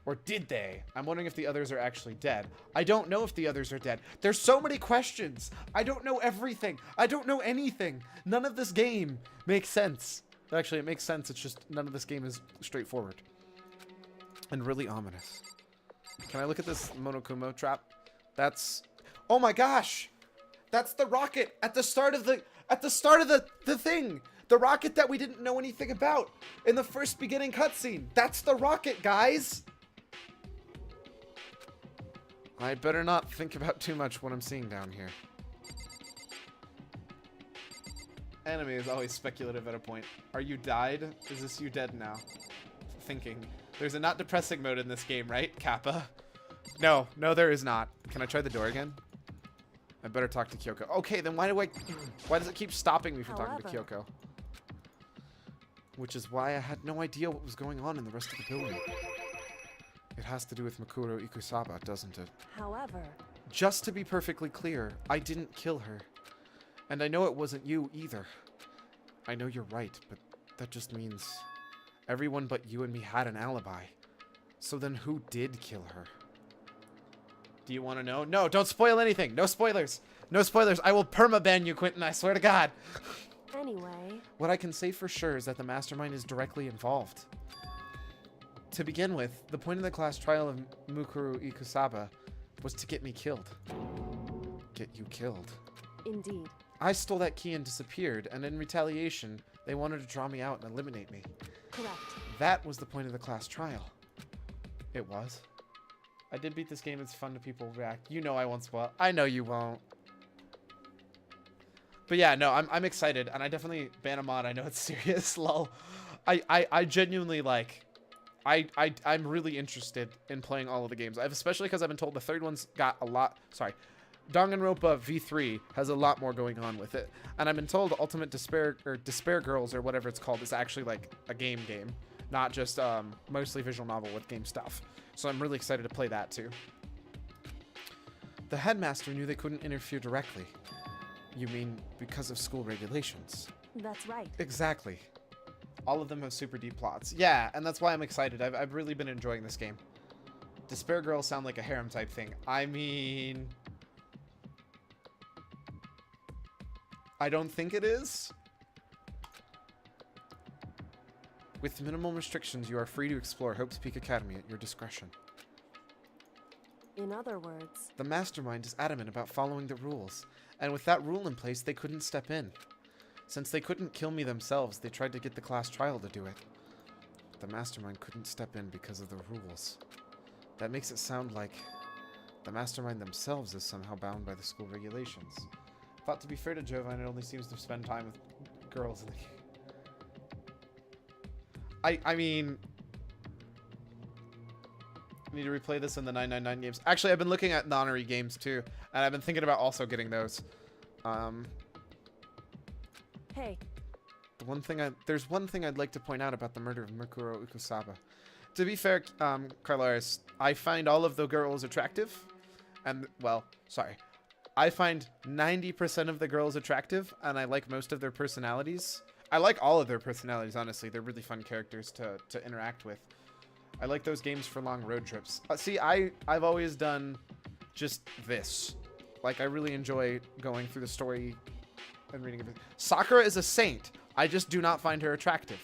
Or did they? I'm wondering if the others are actually dead. I don't know if the others are dead. There's so many questions. I don't know everything. I don't know anything. None of this game makes sense. Actually, it makes sense. It's just none of this game is straightforward. And really ominous. Can I look at this Monokumo trap? That's... Oh my gosh! That's the rocket at the start of the thing! The rocket that we didn't know anything about in the first beginning cutscene. That's the rocket, guys! I better not think about too much what I'm seeing down here. Anime is always speculative at a point. Are you died? Is this you dead now? Thinking. There's a not depressing mode in this game, right, Kappa? No, there is not. Can I try the door again? I better talk to Kyoko. Okay, then why does it keep stopping me from talking to Kyoko? Which is why I had no idea what was going on in the rest of the building. It has to do with Mikuro Ikusaba, doesn't it? However... Just to be perfectly clear, I didn't kill her. And I know it wasn't you either. I know you're right, but that just means everyone but you and me had an alibi. So then who did kill her? Do you want to know? No, don't spoil anything. No spoilers. No spoilers. I will permaban you, Quentin. I swear to God. Anyway... What I can say for sure is that the mastermind is directly involved. To begin with, the point of the class trial of Mukuru Ikusaba was to get me killed. Get you killed. Indeed. I stole that key and disappeared, and in retaliation, they wanted to draw me out and eliminate me. Correct. That was the point of the class trial. It was. I did beat this game. It's fun to people react. You know I won't spoil. I know you won't. But yeah, no, I'm excited, and I definitely ban a mod. I know it's serious, lol. I genuinely like... I'm really interested in playing all of the games. Especially because I've been told the third one's got a lot... Sorry. Danganronpa V3 has a lot more going on with it. And I've been told Ultimate Despair, or Despair Girls, or whatever it's called, is actually like a game. Not just mostly visual novel with game stuff. So I'm really excited to play that too. The headmaster knew they couldn't interfere directly. You mean because of school regulations? That's right. Exactly. All of them have super deep plots. Yeah, and that's why I'm excited. I've really been enjoying this game. Despair Girls sound like a harem type thing. I mean... I don't think it is. With minimal restrictions, you are free to explore Hope's Peak Academy at your discretion. In other words... The mastermind is adamant about following the rules, and with that rule in place, they couldn't step in. Since they couldn't kill me themselves, they tried to get the class trial to do it. The mastermind couldn't step in because of the rules. That makes it sound like The mastermind themselves is somehow bound by the school regulations. Thought to be fair to Jovine, it only seems to spend time with girls in the game. I mean... I need to replay this in the 999 games. Actually, I've been looking at Nonary games too, and I've been thinking about also getting those. Hey. There's one thing I'd like to point out about the murder of Mukuro Ukusaba. To be fair, Carlaris, I find all of the girls attractive. And, well, sorry. I find 90% of the girls attractive, and I like most of their personalities. I like all of their personalities, honestly. They're really fun characters to interact with. I like those games for long road trips. See, I've always done just this. Like, I really enjoy going through the story and reading it. Sakura is a saint. I just do not find her attractive.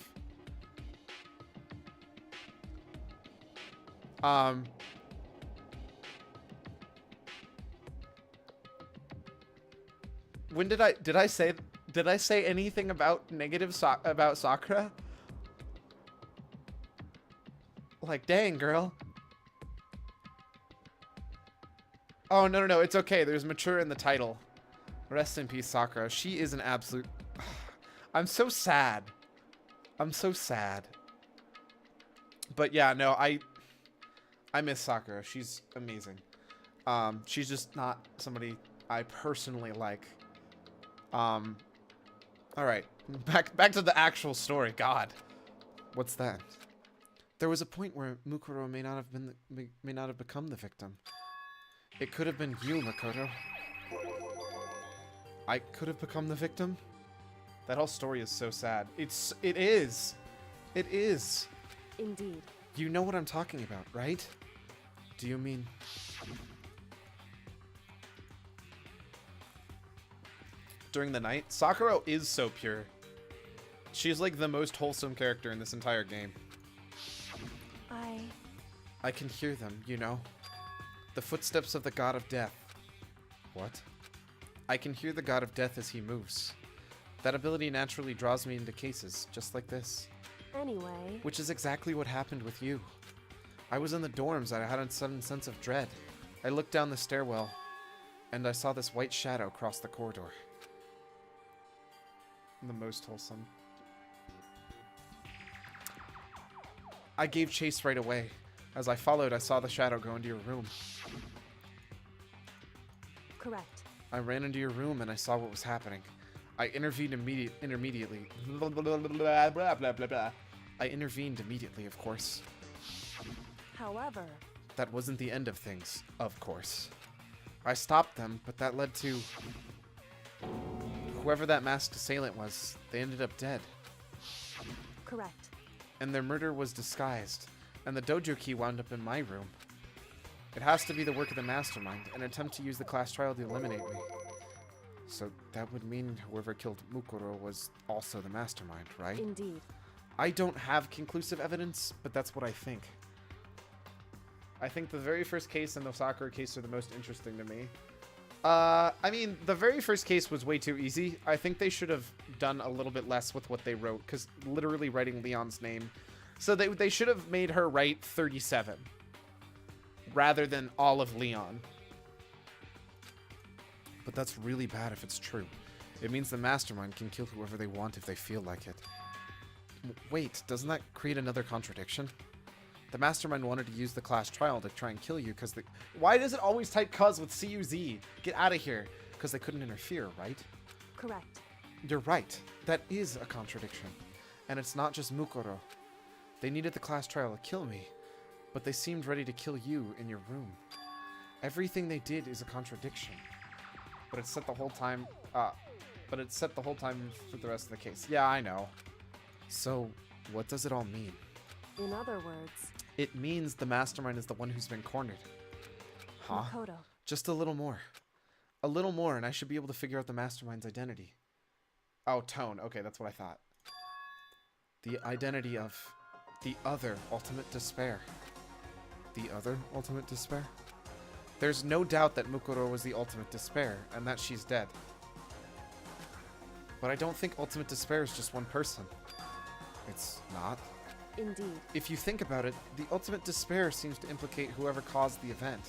When did I say anything about negative about Sakura? Like, dang, girl. Oh, no, it's okay. There's mature in the title. Rest in peace, Sakura. She is an absolute... I'm so sad. I'm so sad. But yeah, no, I miss Sakura. She's amazing. She's just not somebody I personally like. All right, back to the actual story. God, what's that? There was a point where Mukuro may not have become the victim. It could have been you, Makoto. I could have become the victim. That whole story is so sad. It is. Indeed. You know what I'm talking about, right? Do you mean... During the night? Sakura is so pure. She's like the most wholesome character in this entire game. I can hear them, you know? The footsteps of the god of death. What? I can hear the god of death as he moves. That ability naturally draws me into cases, just like this. Anyway... Which is exactly what happened with you. I was in the dorms and I had a sudden sense of dread. I looked down the stairwell, and I saw this white shadow cross the corridor. The most wholesome. I gave chase right away. As I followed, I saw the shadow go into your room. Correct. I ran into your room and I saw what was happening. I intervened immediately. I intervened immediately, of course. However... That wasn't the end of things, of course. I stopped them, but that led to... Whoever that masked assailant was, they ended up dead. Correct. And their murder was disguised, and the dojo key wound up in my room. It has to be the work of the mastermind, an attempt to use the class trial to eliminate me. So that would mean whoever killed Mukuro was also the mastermind, right? Indeed. I don't have conclusive evidence, but that's what I think. I think the very first case and the Sakura case are the most interesting to me. I mean, the very first case was way too easy. I think they should have done a little bit less with what they wrote, because literally writing Leon's name. So they should have made her write 37, rather than all of Leon. But that's really bad if it's true. It means the mastermind can kill whoever they want if they feel like it. Wait, doesn't that create another contradiction? The mastermind wanted to use the class trial to try and kill you because the... Why does it always type cuz with C-U-Z? Get out of here. Because they couldn't interfere, right? Correct. You're right. That is a contradiction. And it's not just Mukuro. They needed the class trial to kill me, but they seemed ready to kill you in your room. Everything they did is a contradiction. But it's set the whole time... but it's set the whole time for the rest of the case. Yeah, I know. So, what does it all mean? In other words... It means the mastermind is the one who's been cornered. Huh? Makoto. Just a little more. A little more, and I should be able to figure out the mastermind's identity. Oh, tone. Okay, that's what I thought. The identity of the other ultimate despair. The other ultimate despair? There's no doubt that Mukuro was the ultimate despair, and that she's dead. But I don't think ultimate despair is just one person. It's not. Indeed. If you think about it, the ultimate despair seems to implicate whoever caused the event.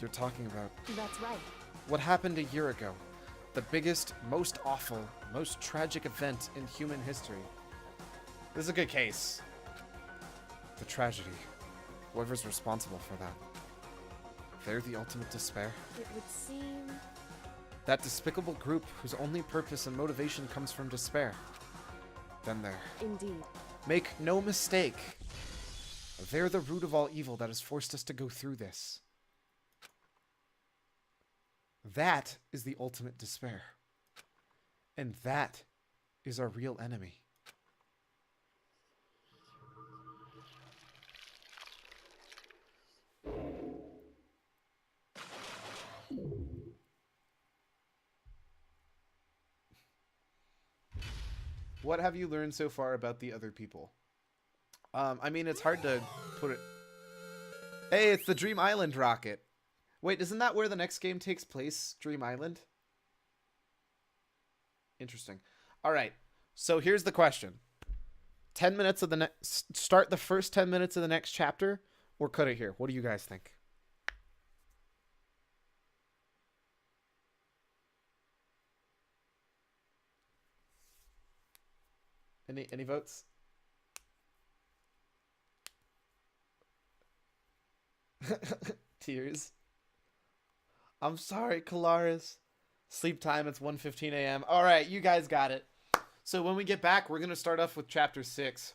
you're talking about. That's right. What happened a year ago. The biggest, most awful, most tragic event in human history. This is a good case. The tragedy. Whoever's responsible for that. They're the ultimate despair. It would seem... That despicable group whose only purpose and motivation comes from despair. Then there. Indeed. Make no mistake. They're the root of all evil that has forced us to go through this. That is the ultimate despair. And that is our real enemy. What have you learned so far about the other people? I mean, it's hard to put it... Hey, it's the Dream Island rocket. Wait, isn't that where the next game takes place? Dream Island? Interesting. All right. So here's the question. 10 minutes of the next... Start the first 10 minutes of the next chapter or cut it here? What do you guys think? Any votes? Tears. I'm sorry, Kalaris. Sleep time, it's 1:15 a.m. All right, you guys got it. So when we get back, we're going to start off with Chapter 6.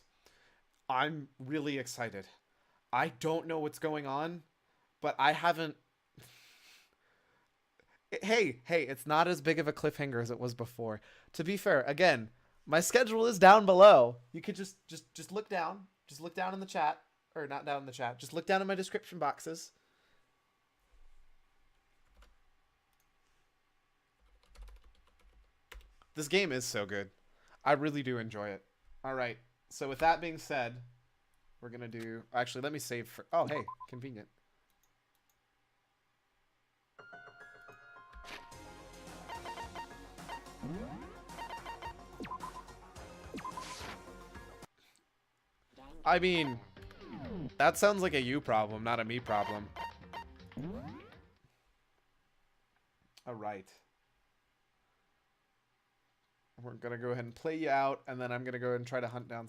I'm really excited. I don't know what's going on, but I haven't... Hey, it's not as big of a cliffhanger as it was before. To be fair, again, my schedule is down below. You could just look down. Just look down in the chat. Or not down in the chat. Just look down in my description boxes. This game is so good. I really do enjoy it. All right. So with that being said, we're going to do... Actually, let me save for... Oh, hey. Convenient. I mean, that sounds like a you problem, not a me problem. All right. We're going to go ahead and play you out, and then I'm going to go ahead and try to hunt down